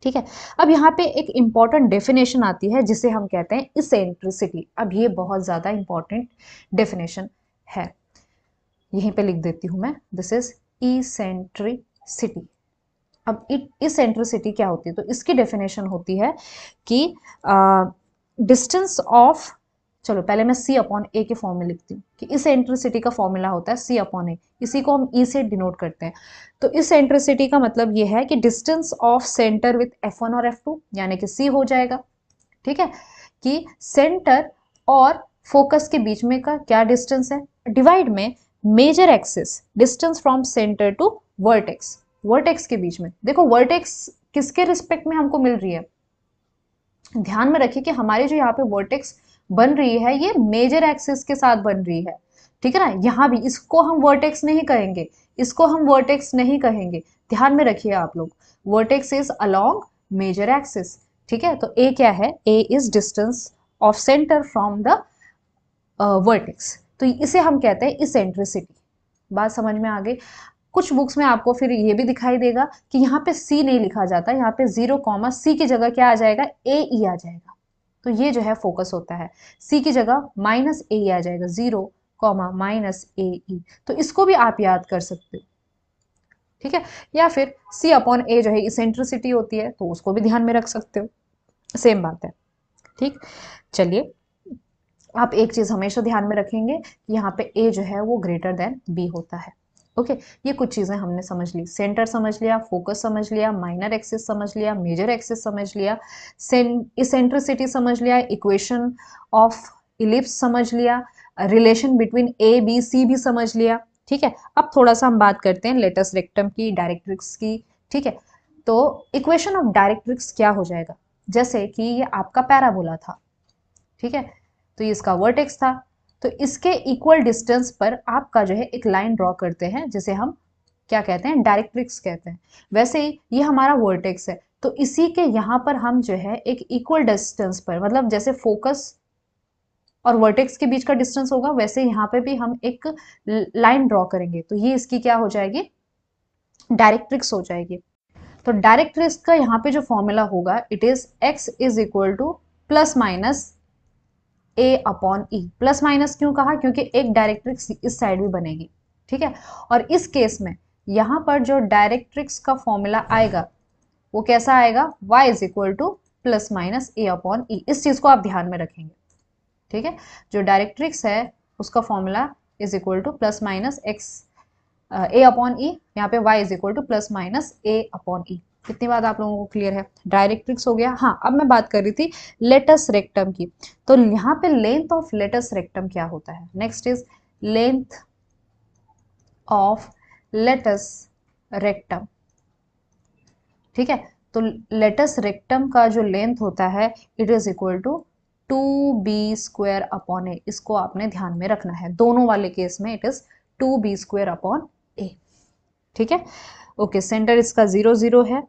ठीक है, अब यहाँ पे एक इंपॉर्टेंट डेफिनेशन आती है जिसे हम कहते हैं इसेंट्रिसिटी। अब ये बहुत ज्यादा इंपॉर्टेंट डेफिनेशन है, यहीं पे लिख देती हूं मैं, दिस इज इसेंट्रिसिटी। अब इसेंट्रिसिटी क्या होती है, तो इसकी डेफिनेशन होती है कि डिस्टेंस ऑफ चलो पहले मैं सी अपॉन ए के फॉर्म में लिखती हूँ कि इसेंट्रिसिटी का फॉर्मूला होता है सी अपॉन ए, इसी को हम ई से डिनोट करते हैं। तो इसेंट्रिसिटी का मतलब ये है कि distance of centre with F1 और F2 यानी कि सी हो जाएगा। ठीक है, कि सेंटर और फोकस के बीच में का क्या डिस्टेंस है, डिवाइड में major axis distance from centre to vertex, vertex के बीच में। देखो वर्टेक्स किसके रिस्पेक्ट में हमको मिल रही है, ध्यान में रखिए कि हमारी जो यहाँ पे वर्टेक्स बन रही है ये मेजर एक्सिस के साथ बन रही है। ठीक है ना, यहाँ भी इसको हम वर्टेक्स नहीं कहेंगे, इसको हम वर्टेक्स नहीं कहेंगे, ध्यान में रखिए आप लोग। Vertex is along major axis. ठीक है, तो ए क्या है, a is distance of centre from the vertex, तो इसे हम कहते हैं इसेंट्रिसिटी। बात समझ में आ गई। कुछ बुक्स में आपको फिर ये भी दिखाई देगा कि यहाँ पे सी नहीं लिखा जाता, यहाँ पे 0, सी की जगह क्या आ जाएगा, ए ई आ जाएगा। तो ये जो है फोकस होता है, सी की जगह माइनस ए आ जाएगा, 0, -AE। तो इसको भी आप याद कर सकते हो। ठीक है, या फिर सी अपॉन ए जो है इसेंट्रिसिटी होती है, तो उसको भी ध्यान में रख सकते हो, सेम बात है। ठीक, चलिए आप एक चीज हमेशा ध्यान में रखेंगे कि यहाँ पे ए जो है वो ग्रेटर देन बी होता है। ओके, ये कुछ चीजें हमने समझ ली, सेंटर समझ लिया, फोकस समझ लिया, माइनर एक्सिस समझ लिया, मेजर एक्सिस समझ लिया, इसेंट्रिसिटी समझ लिया, इक्वेशन ऑफ इलिप्स समझ लिया, relation between a b c भी समझ लिया। ठीक है, अब थोड़ा सा हम बात करते हैं लेटस रेक्टम की, डायरेक्ट्रिक्स की। ठीक है, तो इक्वेशन ऑफ डायरेक्ट्रिक्स क्या हो जाएगा, जैसे कि ये आपका पैराबोला था। ठीक है, तो ये इसका वर्टेक्स था, तो इसके इक्वल डिस्टेंस पर आपका जो है एक लाइन ड्रॉ करते हैं, जिसे हम क्या कहते हैं, डायरेक्ट्रिक्स कहते हैं। वैसे ही ये हमारा वर्टेक्स है, तो इसी के यहाँ पर हम जो है एक इक्वल डिस्टेंस पर, मतलब जैसे फोकस और वर्टेक्स के बीच का डिस्टेंस होगा, वैसे यहाँ पे भी हम एक लाइन ड्रॉ करेंगे, तो ये इसकी क्या हो जाएगी, डायरेक्ट्रिक्स हो जाएगी। तो डायरेक्ट्रिक्स का यहाँ पे जो फॉर्मूला होगा, it is x is equal to plus minus a upon E. Plus minus क्यों कहा, क्योंकि एक डायरेक्ट्रिक्स इस साइड भी बनेगी। ठीक है, और इस केस में यहां पर जो डायरेक्ट्रिक्स का फॉर्मूला आएगा वो कैसा आएगा, y is equal to plus minus a upon e. इस चीज को आप ध्यान में रखेंगे। ठीक है, जो डायरेक्ट्रिक्स है उसका formula is equal to plus minus x a upon e, यहाँ पे y is equal to plus minus a upon e. इतनी बात आप लोगों को क्लियर है, डायरेक्ट्रिक्स हो गया। हाँ, अब मैं बात कर रही थी लेटस रेक्टम की, तो यहाँ पे लेंथ ऑफ लेटस रेक्टम क्या होता है, next is length of latus rectum. ठीक है, तो लेटस रेक्टम का जो लेंथ होता है, it is equal to 2b² upon a. इसको आपने ध्यान में रखना है, दोनों वाले केस में इट इज 2b² अपॉन ए। ठीक है, ओके, सेंटर इसका 0, 0 है।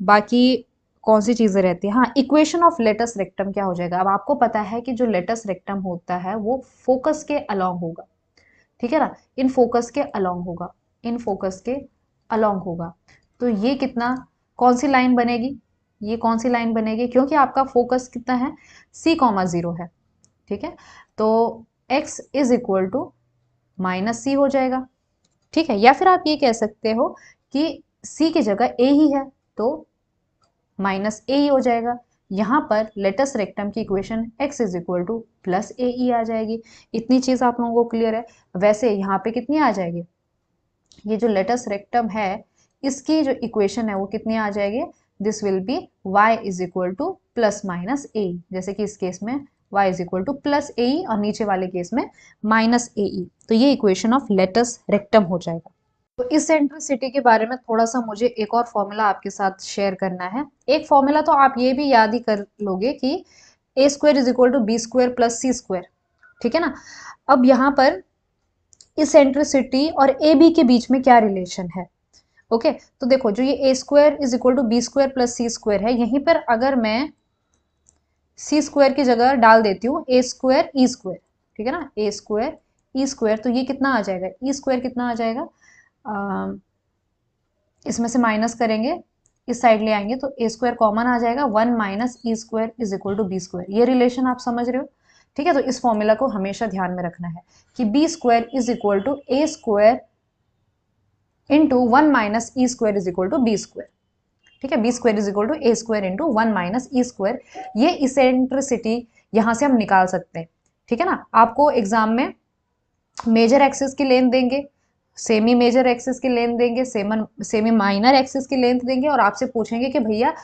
बाकी कौन सी चीजें रहती है, हाँ, इक्वेशन ऑफ लेटस रेक्टम क्या हो जाएगा। अब आपको पता है कि जो लेटस रेक्टम होता है वो फोकस के अलोंग होगा। ठीक है ना, इन फोकस के अलोंग होगा, इन फोकस के अलोंग होगा। तो ये कितना, कौन सी लाइन बनेगी, ये कौन सी लाइन बनेगी, क्योंकि आपका फोकस कितना है, c,0 है। ठीक है, तो x is equal to minus c हो जाएगा। ठीक है, या फिर आप ये कह सकते हो कि c की जगह a ही है, तो माइनस ए हो जाएगा। यहाँ पर लेटस रेक्टम की equation x is equal to plus a e आ जाएगी। इतनी चीज आप लोगों को क्लियर है। वैसे यहाँ पे कितनी आ जाएगी, ये जो लेटस रेक्टम है इसकी जो इक्वेशन है वो कितनी आ जाएगी, this will be y is equal to plus minus a, जैसे कि इस केस में y is equal to plus a और नीचे वाले केस में माइनस ए। तो ये इक्वेशन ऑफ लेटस रेक्टम हो जाएगा। तो इसेंट्रिसिटी के बारे में थोड़ा सा मुझे एक और फॉर्मूला आपके साथ शेयर करना है। एक फॉर्मूला तो आप ये भी याद ही कर लोगे कि a² is equal to b² plus c²। ठीक है ना, अब यहाँ पर इसेंट्रिसिटी और ए बी के बीच में क्या रिलेशन है। ओके, तो देखो जो ये a² is equal to b² plus c² है, यहीं पर अगर मैं c² की जगह डाल देती हूँ a² e²। ठीक है ना, a² e², तो ये कितना आ जाएगा, e² कितना आ जाएगा, इसमें से माइनस करेंगे, इस साइड ले आएंगे, तो a² कॉमन आ जाएगा, 1 minus e² is equal to b²। ये रिलेशन आप समझ रहे हो। ठीक है, तो इस फॉर्मूला को हमेशा ध्यान में रखना है कि b² is equal to a² into 1 minus e² is equal to b²। ठीक है, b² is equal to a² into 1 minus e²। ये इसेंट्रिसिटी यहां से हम निकाल सकते हैं, ठीक है ना। आपको एग्जाम में मेजर एक्सिस की लेंथ देंगे, सेमी मेजर एक्सिस की लेंथ देंगे, सेमी माइनर एक्सिस की लेंथ देंगे, और आपसे पूछेंगे कि भैया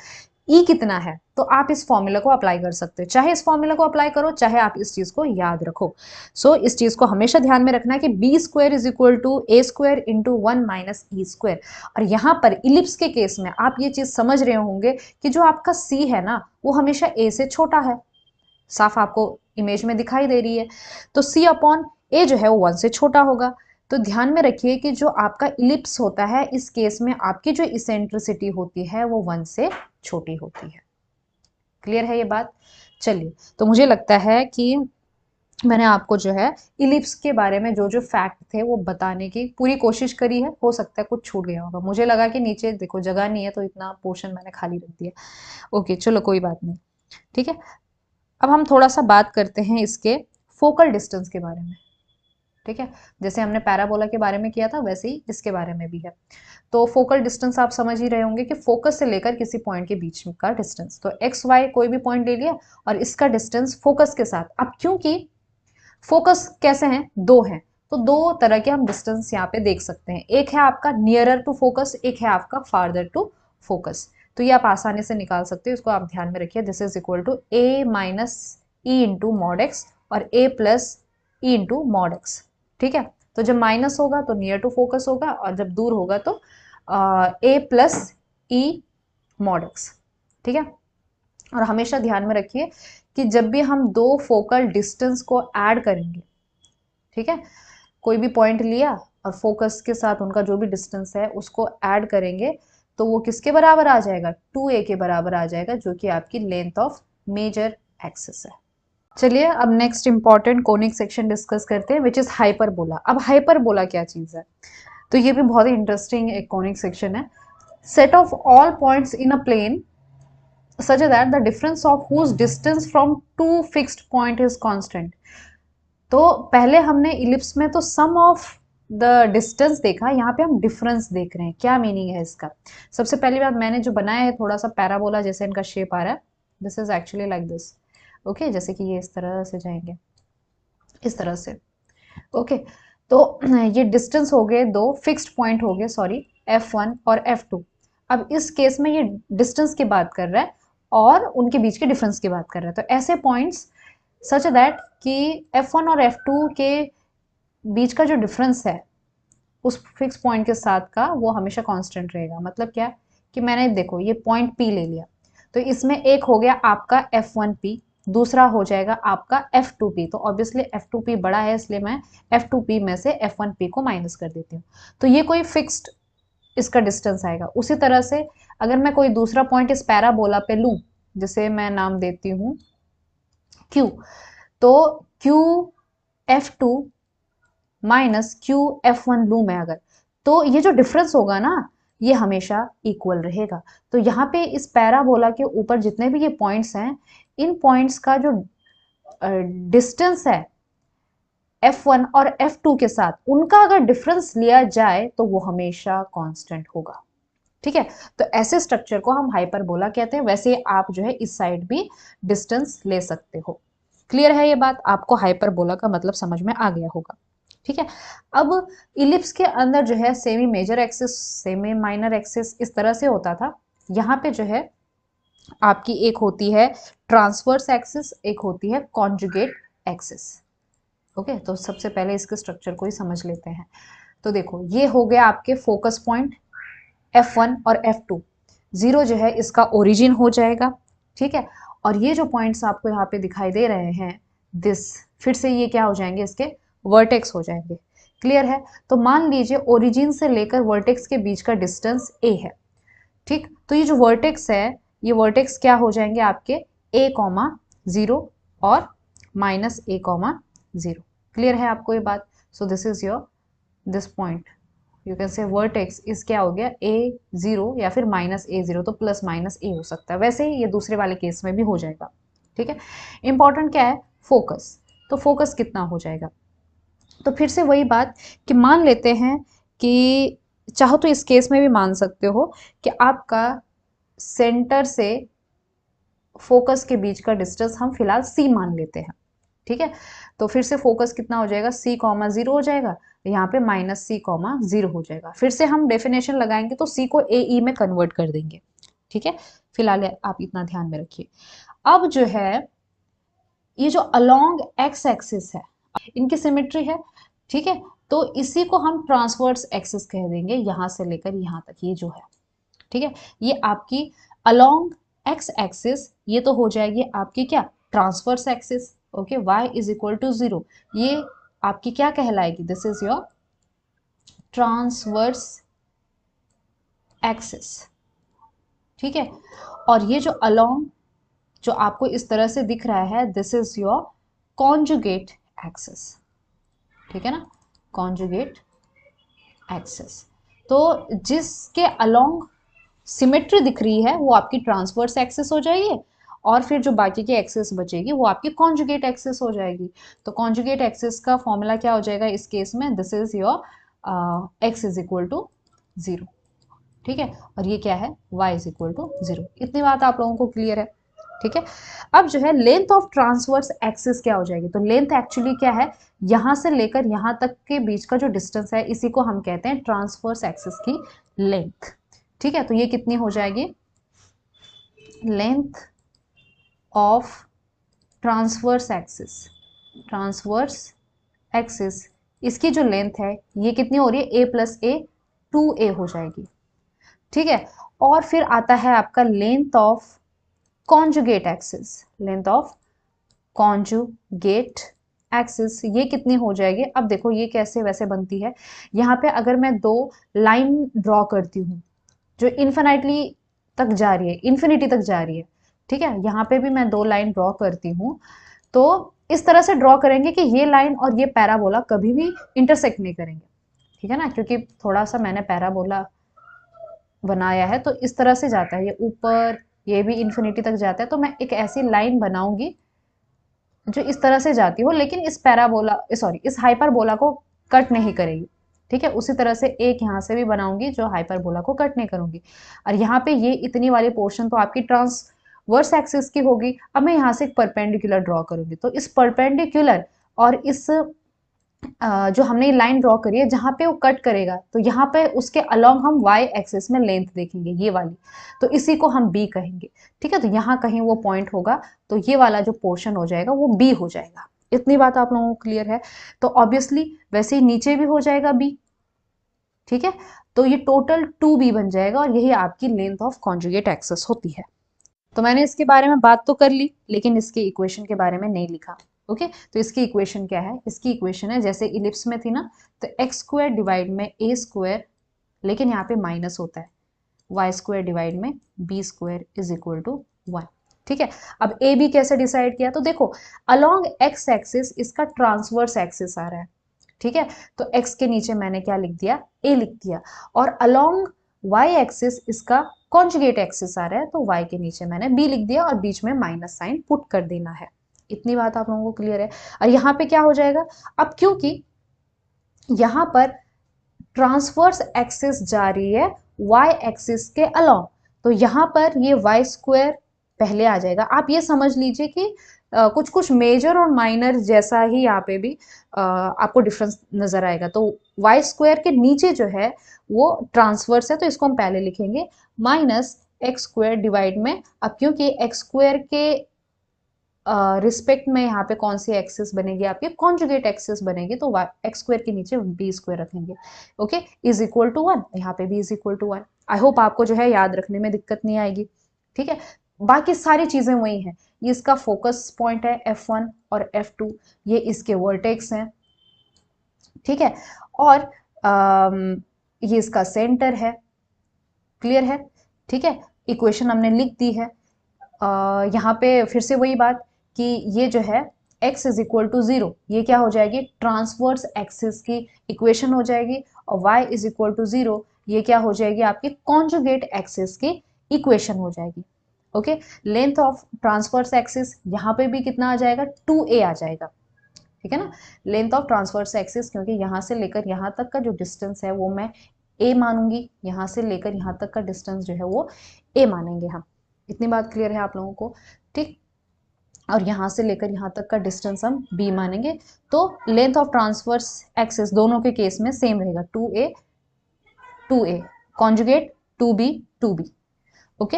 ई कितना है, तो आप इस फॉर्मूला को अप्लाई कर सकते हो। चाहे इस फॉर्मूला को अप्लाई करो, चाहे आप इस चीज को याद रखो। सो इस चीज को हमेशा ध्यान में रखना है कि b square is equal to a square into 1 minus e square. और यहाँ पर इलिप्स के केस में आप ये चीज समझ रहे होंगे कि जो आपका सी है ना, वो हमेशा ए से छोटा है, साफ आपको इमेज में दिखाई दे रही है। तो सी अपॉन ए जो है वो 1 से छोटा होगा। तो ध्यान में रखिए कि जो आपका इलिप्स होता है, इस केस में आपकी जो इसेंट्रिसिटी होती है वो 1 से छोटी होती है। क्लियर है ये बात? चलिए, तो मुझे लगता है कि मैंने आपको जो है इलिप्स के बारे में जो जो फैक्ट थे वो बताने की पूरी कोशिश करी है। हो सकता है कुछ छूट गया होगा, मुझे लगा कि नीचे देखो जगह नहीं है तो इतना पोर्शन मैंने खाली रख दिया। ओके चलो कोई बात नहीं, ठीक है। अब हम थोड़ा सा बात करते हैं इसके फोकल डिस्टेंस के बारे में, ठीक है। जैसे हमने पैराबोला के बारे में किया था, वैसे ही इसके बारे में भी है। तो फोकल डिस्टेंस आप समझ ही रहे होंगे कि फोकस से लेकर किसी पॉइंट के बीच में का डिस्टेंस। तो एक्स वाई कोई भी पॉइंट ले लिया और इसका डिस्टेंस फोकस के साथ। अब क्योंकि फोकस कैसे हैं, दो हैं, तो दो तरह के हम डिस्टेंस यहाँ पे देख सकते हैं। एक है आपका नियरर टू फोकस, एक है आपका फार्दर टू फोकस। तो ये आप आसानी से निकाल सकते हो, इसको आप ध्यान में रखिए। This is equal to a minus e into mod x और a plus e into mod x, ठीक है। तो जब माइनस होगा तो नियर टू फोकस होगा, और जब दूर होगा तो ए प्लस ई मॉड एक्स, ठीक है। और हमेशा ध्यान में रखिए कि जब भी हम दो फोकल डिस्टेंस को ऐड करेंगे, ठीक है, कोई भी पॉइंट लिया और फोकस के साथ उनका जो भी डिस्टेंस है उसको ऐड करेंगे, तो वो किसके बराबर आ जाएगा, 2a के बराबर आ जाएगा, जो कि आपकी लेंथ ऑफ मेजर एक्सिस है। चलिए अब next important conic section discuss करते हैं, विच इज हाइपरबोला। अब हाइपरबोला क्या चीज है, तो ये भी बहुत ही इंटरेस्टिंग एक कोनिक सेक्शन है। Set of all points in a plane such that the difference of whose distance from two fixed point is constant। तो पहले हमने इलिप्स में तो सम ऑफ द डिस्टेंस देखा, यहाँ पे हम डिफरेंस देख रहे हैं। क्या मीनिंग है इसका? सबसे पहली बात, मैंने जो बनाया है थोड़ा सा पैराबोला जैसे इनका शेप आ रहा है, this is actually like this, okay. जैसे कि ये इस तरह से जाएंगे, इस तरह से, ओके। तो ये डिस्टेंस हो गए, दो फिक्स्ड पॉइंट हो गए, सॉरी, F1 और F2। अब इस केस में ये डिस्टेंस की बात कर रहा है और उनके बीच के डिफरेंस की बात कर रहा है। तो ऐसे पॉइंट्स सच दैट कि F1 और F2 के बीच का जो डिफरेंस है उस फिक्स पॉइंट के साथ का, वो हमेशा कांस्टेंट रहेगा। मतलब क्या कि मैंने देखो ये पॉइंट P ले लिया, तो इसमें एक हो गया आपका F1P, दूसरा हो जाएगा आपका F2P। तो ऑब्वियसली F2P बड़ा है, इसलिए मैं F2P में से F1P को माइनस कर देती हूँ। तो ये कोई फिक्स्ड इसका डिस्टेंस आएगा। उसी तरह से अगर मैं कोई दूसरा पॉइंट इस पैराबोला पे लूं, जिसे मैं नाम देती हूँ Q, तो QF2 माइनस QF1 लूं मैं अगर, तो ये जो डिफरेंस होगा ना, ये हमेशा इक्वल रहेगा। तो यहाँ पे इस पैराबोला के ऊपर जितने भी ये पॉइंट्स हैं, इन पॉइंट्स का जो डिस्टेंस है F1 और F2 के साथ, उनका अगर डिफरेंस लिया जाए तो वो हमेशा कांस्टेंट होगा, ठीक है। तो ऐसे स्ट्रक्चर को हम हाइपरबोला कहते हैं। वैसे आप जो है इस साइड भी डिस्टेंस ले सकते हो। क्लियर है ये बात? आपको हाइपरबोला का मतलब समझ में आ गया होगा, ठीक है। अब इलिप्स के अंदर जो है semi major axis, semi minor axis इस तरह से होता था। यहाँ पे जो है आपकी एक होती है ट्रांसवर्स एक्सिस, एक होती है कॉन्जुगेट एक्सिस, ओके। तो सबसे पहले इसके स्ट्रक्चर को ही समझ लेते हैं। तो देखो ये हो गया आपके फोकस पॉइंट F1 और F2। जीरो जो है इसका ओरिजिन हो जाएगा, ठीक है। और ये जो पॉइंट्स आपको यहाँ पे दिखाई दे रहे हैं, दिस, फिर से ये क्या हो जाएंगे, इसके वर्टेक्स हो जाएंगे। क्लियर है? तो मान लीजिए ओरिजिन से लेकर वर्टेक्स के बीच का डिस्टेंस a है, ठीक। तो ये जो वर्टेक्स है, ये वर्टेक्स क्या हो जाएंगे आपके a,0 और -a,0। क्लियर है आपको ये बात? So this is your this point, you can से वर्टेक्स इस क्या हो गया a0 या फिर -a0, तो प्लस माइनस a हो सकता है। वैसे ही ये दूसरे वाले केस में भी हो जाएगा, ठीक है। इंपॉर्टेंट क्या है, फोकस। तो फोकस कितना हो जाएगा, तो फिर से वही बात कि मान लेते हैं कि चाहो तो इस केस में भी मान सकते हो कि आपका सेंटर से फोकस के बीच का डिस्टेंस हम फिलहाल c मान लेते हैं। ठीक है, तो फिर से फोकस कितना हो जाएगा, c कॉमा 0 हो जाएगा, यहाँ पे माइनस c कॉमा 0 हो जाएगा। फिर से हम डेफिनेशन लगाएंगे तो c को ए ई में कन्वर्ट कर देंगे। ठीक है, फिलहाल आप इतना ध्यान में रखिए। अब जो है ये जो अलोंग एक्स एक्सिस है, इनकी सिमेट्री है। ठीक है, तो इसी को हम ट्रांसवर्स एक्सिस कह देंगे, यहां से लेकर यहां तक ये जो है। ठीक है, ये आपकी अलोंग एक्स एक्सिस, ये तो हो जाएगी आपकी क्या, transverse axis. Okay, y is equal to 0, ये आपकी क्या कहलाएगी, this is your transverse axis. ठीक है, और ये जो अलोंग जो आपको इस तरह से दिख रहा है, this is your conjugate axis. ठीक है ना, कॉन्जुगेट एक्सिस। तो जिसके अलोंग सिमेट्री दिख रही है वो आपकी ट्रांसवर्स एक्सिस हो जाएगी, और फिर जो बाकी की एक्सिस बचेगी वो आपकी कॉन्जुगेट एक्सिस हो जाएगी। तो कॉन्जुगेट एक्सिस का फॉर्मूला क्या हो जाएगा इस केस में, this is your x is equal to 0। ठीक है, और ये क्या है, y इज इक्वल टू 0। इतनी बात आप लोगों को क्लियर है। ठीक है, अब जो है लेंथ ऑफ ट्रांसवर्स एक्सिस क्या हो जाएगी, तो लेंथ एक्चुअली क्या है, यहां से लेकर यहां तक के बीच का जो डिस्टेंस है इसी को हम कहते हैं ट्रांसवर्स एक्सिस की लेंथ। ठीक है, तो ये कितनी हो जाएगी, length of transverse axis, transverse axis, इसकी जो लेंथ है ये कितनी हो रही है, a प्लस ए 2a हो जाएगी। ठीक है, और फिर आता है आपका length of conjugate axis, length of conjugate axis, ये कितनी हो जाएगी। अब देखो ये कैसे वैसे बनती है, यहाँ पे अगर मैं दो लाइन ड्रॉ करती हूँ जो इन्फिनिटली तक जा रही है, इन्फिनिटी तक जा रही है। ठीक है, यहाँ पे भी मैं दो लाइन ड्रॉ करती हूँ, तो इस तरह से ड्रॉ करेंगे कि ये लाइन और ये पैराबोला कभी भी इंटरसेक्ट नहीं करेंगे। ठीक है ना, क्योंकि थोड़ा सा मैंने पैराबोला बनाया है तो इस तरह से जाता है, ये ऊपर, ये भी इन्फिनिटी तक जाता है, तो मैं एक ऐसी लाइन बनाऊंगी जो इस तरह से जाती हो, लेकिन इस पैराबोला सॉरी इस हाइपरबोला को कट नहीं करेगी। ठीक है, उसी तरह से एक यहाँ से भी बनाऊंगी जो हाइपरबोला को कट नहीं करूंगी। और यहाँ पे ये इतनी वाली पोर्शन तो आपकी ट्रांसवर्स एक्सिस की होगी। अब मैं यहाँ से एक परपेंडिकुलर ड्रॉ करूंगी, तो इस परपेंडिकुलर और इस जो हमने लाइन ड्रॉ करी है जहां पे वो कट करेगा, तो यहाँ पे उसके अलोंग हम y एक्सिस में लेंथ देखेंगे, ये वाली, तो इसी को हम b कहेंगे। ठीक है, तो यहाँ कहीं वो पॉइंट होगा, तो ये वाला जो पोर्शन हो जाएगा वो b हो जाएगा। इतनी बात आप लोगों को क्लियर है। तो ऑब्वियसली वैसे ही नीचे भी हो जाएगा b। ठीक है, तो ये टोटल 2b बन जाएगा, और यही आपकी लेंथ ऑफ कॉन्जुगेट एक्सिस होती है। तो मैंने इसके बारे में बात तो कर ली, लेकिन इसके इक्वेशन के बारे में नहीं लिखा। ओके, तो इसकी इक्वेशन क्या है, इसकी इक्वेशन है जैसे इलिप्स में थी ना, तो एक्स स्क्वायर डिवाइड में ए स्क्वायर, लेकिन यहाँ पे माइनस होता है, वाई स्क्वायर डिवाइड में b square is equal to 1। ठीक है, अब ए बी कैसे डिसाइड किया, तो देखो अलोंग एक्स एक्सिस इसका ट्रांसवर्स एक्सिस आ रहा है। ठीक है, तो एक्स के नीचे मैंने क्या लिख दिया, ए लिख दिया, और अलोंग वाई एक्सिस इसका कॉन्जुगेट एक्सिस आ रहा है, तो y के नीचे मैंने b लिख दिया और बीच में माइनस साइन पुट कर देना है। इतनी बात आप लोगों को क्लियर है। और यहाँ पे क्या हो जाएगा, अब क्योंकि यहाँ पर ट्रांसवर्स एक्सिस जा रही है y एक्सिस के अलोंग, तो यहाँ पर ये y स्क्वायर पहले आ जाएगा। आप ये समझ लीजिए कि कुछ कुछ मेजर और माइनर जैसा ही यहाँ पे भी आपको डिफरेंस नजर आएगा। तो y स्क्वायर के नीचे जो है वो ट्रांसवर्स है, तो इसको हम पहले लिखेंगे माइनस एक्स स्क्वायर डिवाइड में, अब क्योंकि एक्स स्क्वायर के रिस्पेक्ट में यहाँ पे कौन सी एक्सिस बनेगी, आपकी कॉन्जुगेट एक्सिस बनेगी, तो एक्स स्क्वायर के नीचे बी स्क्वायर रखेंगे। ओके, इज इक्वल टू 1, यहाँ पे भी is equal to 1। I hope आपको जो है याद रखने में दिक्कत नहीं आएगी। ठीक है, बाकी सारी चीजें वही हैं, ये इसका फोकस पॉइंट है F1 और F2, ये इसके वर्टेक्स हैं। ठीक है, और ये इसका सेंटर है। क्लियर है। ठीक है, इक्वेशन हमने लिख दी है। यहाँ पे फिर से वही बात कि ये जो है x इज इक्वल टू 0, ये क्या हो जाएगी, ट्रांसवर्स एक्सिस की इक्वेशन हो जाएगी, और y इज इक्वल टू 0 ये क्या हो जाएगी, आपकी कॉन्जुगेट एक्सिस की इक्वेशन हो जाएगी। Okay, length of transverse axis यहाँ पे भी कितना आ जाएगा, 2a आ जाएगा। ठीक है ना, लेंथ ऑफ ट्रांसवर्स एक्सिस, क्योंकि यहाँ से लेकर यहाँ तक का जो डिस्टेंस है वो मैं a मानूंगी, यहाँ से लेकर यहाँ तक का डिस्टेंस जो है वो a मानेंगे हम। इतनी बात क्लियर है आप लोगों को। ठीक। और यहाँ से लेकर यहाँ तक का डिस्टेंस हम b मानेंगे, तो लेंथ ऑफ ट्रांसवर्स एक्सिस दोनों के केस में सेम रहेगा, 2a कॉन्जुगेट 2b। ओके।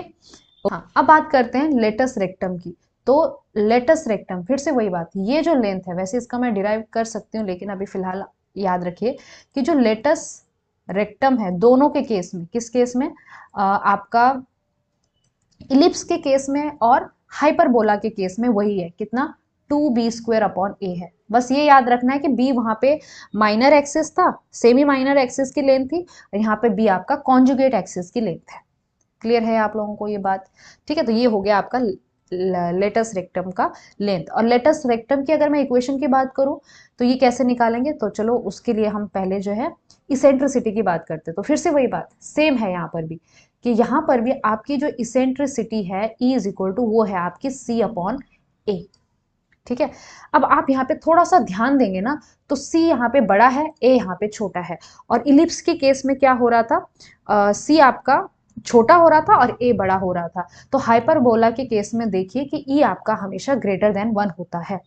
हाँ, अब बात करते हैं लेटस रेक्टम की। तो लेटस रेक्टम, फिर से वही बात, ये जो लेंथ है, वैसे इसका मैं डिराइव कर सकती हूँ, लेकिन अभी फिलहाल याद रखिए कि जो लेटस रेक्टम है दोनों के केस में, किस केस में, आपका इलिप्स के केस में और हाइपरबोला के केस में वही है, कितना, 2b² है। बस ये याद रखना है कि b वहां पे माइनर एक्सिस था, सेमी माइनर एक्सिस की लेंथ थी, और यहाँ पे b आपका कॉन्जुगेट एक्सिस की लेंथ है। क्लियर है आप लोगों को ये बात? ठीक है, तो ये हो गया आपका लेटस रेक्टम का लेंथ। और लेटस रेक्टम की अगर मैं इक्वेशन की बात करूं तो ये कैसे निकालेंगे, तो चलो उसके लिए हम पहले जो है इसेंट्रिसिटी की बात करते हैं। तो फिर से वही बात सेम है यहाँ पर भी, कि यहाँ पर भी आपकी जो इसेंट्रिसिटी है E इज इक्वल टू वो है आपकी C/A। ठीक है, अब आप यहाँ पे थोड़ा सा ध्यान देंगे ना, तो C यहाँ पे बड़ा है, A यहाँ पे छोटा है। और इलिप्स के केस में क्या हो रहा था, C आपका छोटा हो रहा था और A बड़ा हो रहा था। तो हाइपरबोला के केस में देखिए कि E आपका हमेशा ग्रेटर देन 1 होता है।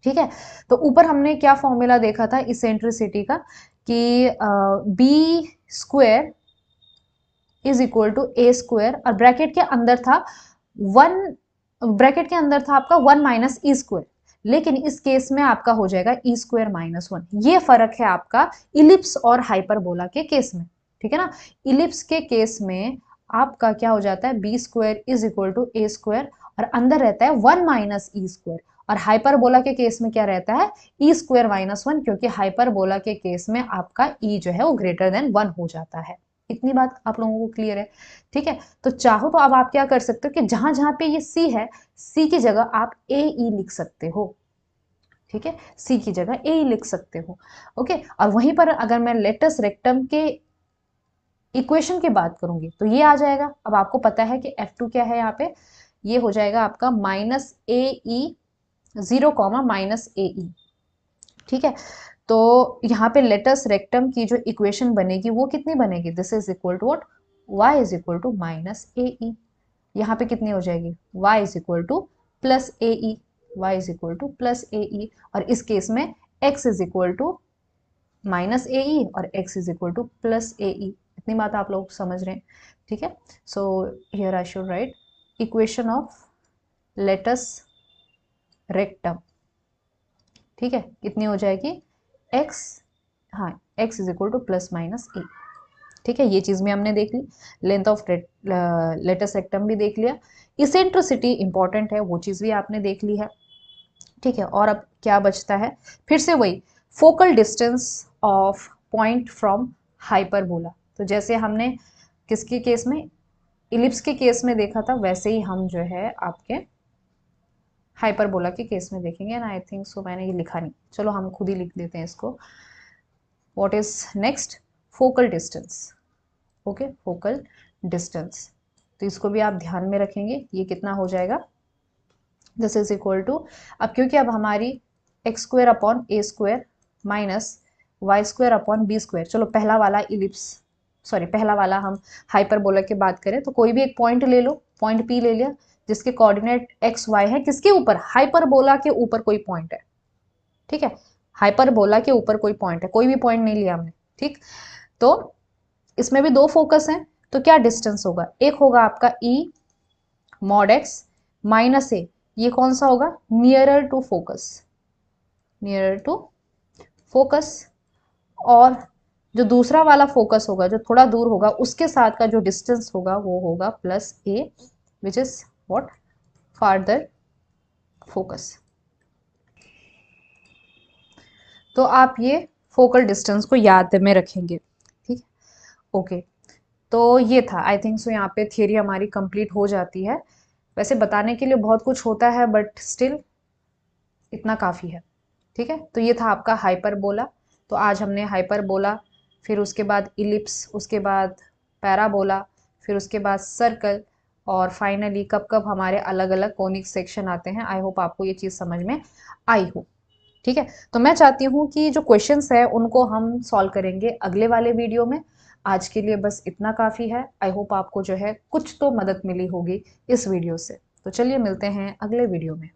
ठीक है, तो ऊपर हमने क्या फॉर्मूला देखा था इसेंट्रिसिटी का, कि B² is equal to A², और ब्रैकेट के अंदर था 1, ब्रैकेट के अंदर था आपका 1 माइनस E², लेकिन इस केस में आपका हो जाएगा E²-1। ये फर्क है आपका इलिप्स और हाइपरबोला के केस में। ठीक है ना, इलिप्स के केस में आपका क्या हो जाता है, B² is equal to A², और अंदर रहता है 1 माइनस E²। और हाइपरबोला के केस में क्या रहता है, E²-1, क्योंकि हाइपरबोला के केस में आपका E जो है वो ग्रेटर देन 1 हो जाता है। इतनी बात आप लोगों को क्लियर है? ठीक है, तो चाहो तो अब आप क्या कर सकते हो कि जहां जहां पे ये C है, C की जगह आप AE लिख सकते हो। ठीक है, C की जगह AE लिख सकते हो। ओके, और वहीं पर अगर मैं लेटस रेक्टम के इक्वेशन की बात करूंगी तो ये आ जाएगा। अब आपको पता है कि F2 क्या है, यहाँ पे ये हो जाएगा आपका -AE0, ठीक है, तो यहाँ पे लेटस रेक्टम की जो इक्वेशन बनेगी वो कितनी बनेगी, this is equal to what, y is equal to -AE। यहाँ पे कितनी हो जाएगी, y is equal to +AE, y is equal to +AE। और इस केस में x is equal to -AE और x is equal to +AE। इतनी बात आप लोग समझ रहे हैं? ठीक है, so here I should write equation of latus rectum. ठीक है, कितनी हो जाएगी, x, हाँ, x is equal to +-A। ठीक है, ये चीज भी हमने देख ली, लेंथ ऑफ लेटस रेक्टम भी देख लिया, इसेंट्रिसिटी इंपॉर्टेंट है वो चीज भी आपने देख ली है। ठीक है, और अब क्या बचता है, फिर से वही focal distance of point from hyperbola. तो जैसे हमने किसके केस में, इलिप्स के केस में देखा था, वैसे ही हम जो है आपके हाइपरबोला के केस में देखेंगे। ना आई थिंक सो मैंने ये लिखा नहीं, चलो हम खुद ही लिख देते हैं इसको। What is next, focal distance. Okay, focal distance, तो इसको भी आप ध्यान में रखेंगे, ये कितना हो जाएगा, दिस इज इक्वल टू, अब क्योंकि अब हमारी x² माइनस y² चलो पहला वाला इलिप्स, सॉरी पहला वाला हम हाइपरबोला की बात करें तो कोई भी एक पॉइंट ले लो, पॉइंट P ले लिया जिसके कोऑर्डिनेट x y है, किसके ऊपर, हाइपरबोला के ऊपर कोई पॉइंट है। ठीक है, हाइपरबोला के ऊपर कोई पॉइंट है, कोई भी पॉइंट नहीं लिया हमने। ठीक, तो इसमें भी दो फोकस हैं, तो क्या डिस्टेंस होगा, एक होगा आपका E mod x minus A, ये कौन सा होगा, nearer to focus, nearer to focus. और जो दूसरा वाला फोकस होगा जो थोड़ा दूर होगा, उसके साथ का जो डिस्टेंस होगा वो होगा +A, which is what, farther focus. तो आप ये फोकल डिस्टेंस को याद में रखेंगे। ठीक, ओके, तो ये था, आई थिंक सो यहाँ पे थियरी हमारी कंप्लीट हो जाती है। वैसे बताने के लिए बहुत कुछ होता है, बट स्टिल इतना काफ़ी है। ठीक है, तो ये था आपका हाइपरबोला। तो आज हमने हाइपरबोला, फिर उसके बाद इलिप्स, उसके बाद पैराबोला, फिर उसके बाद सर्कल, और फाइनली कब कब हमारे अलग अलग कोनिक सेक्शन आते हैं। आई होप आपको ये चीज़ समझ में आई हो। ठीक है, तो मैं चाहती हूँ कि जो क्वेश्चंस है उनको हम सॉल्व करेंगे अगले वाले वीडियो में। आज के लिए बस इतना काफ़ी है। आई होप आपको जो है कुछ तो मदद मिली होगी इस वीडियो से। तो चलिए मिलते हैं अगले वीडियो में।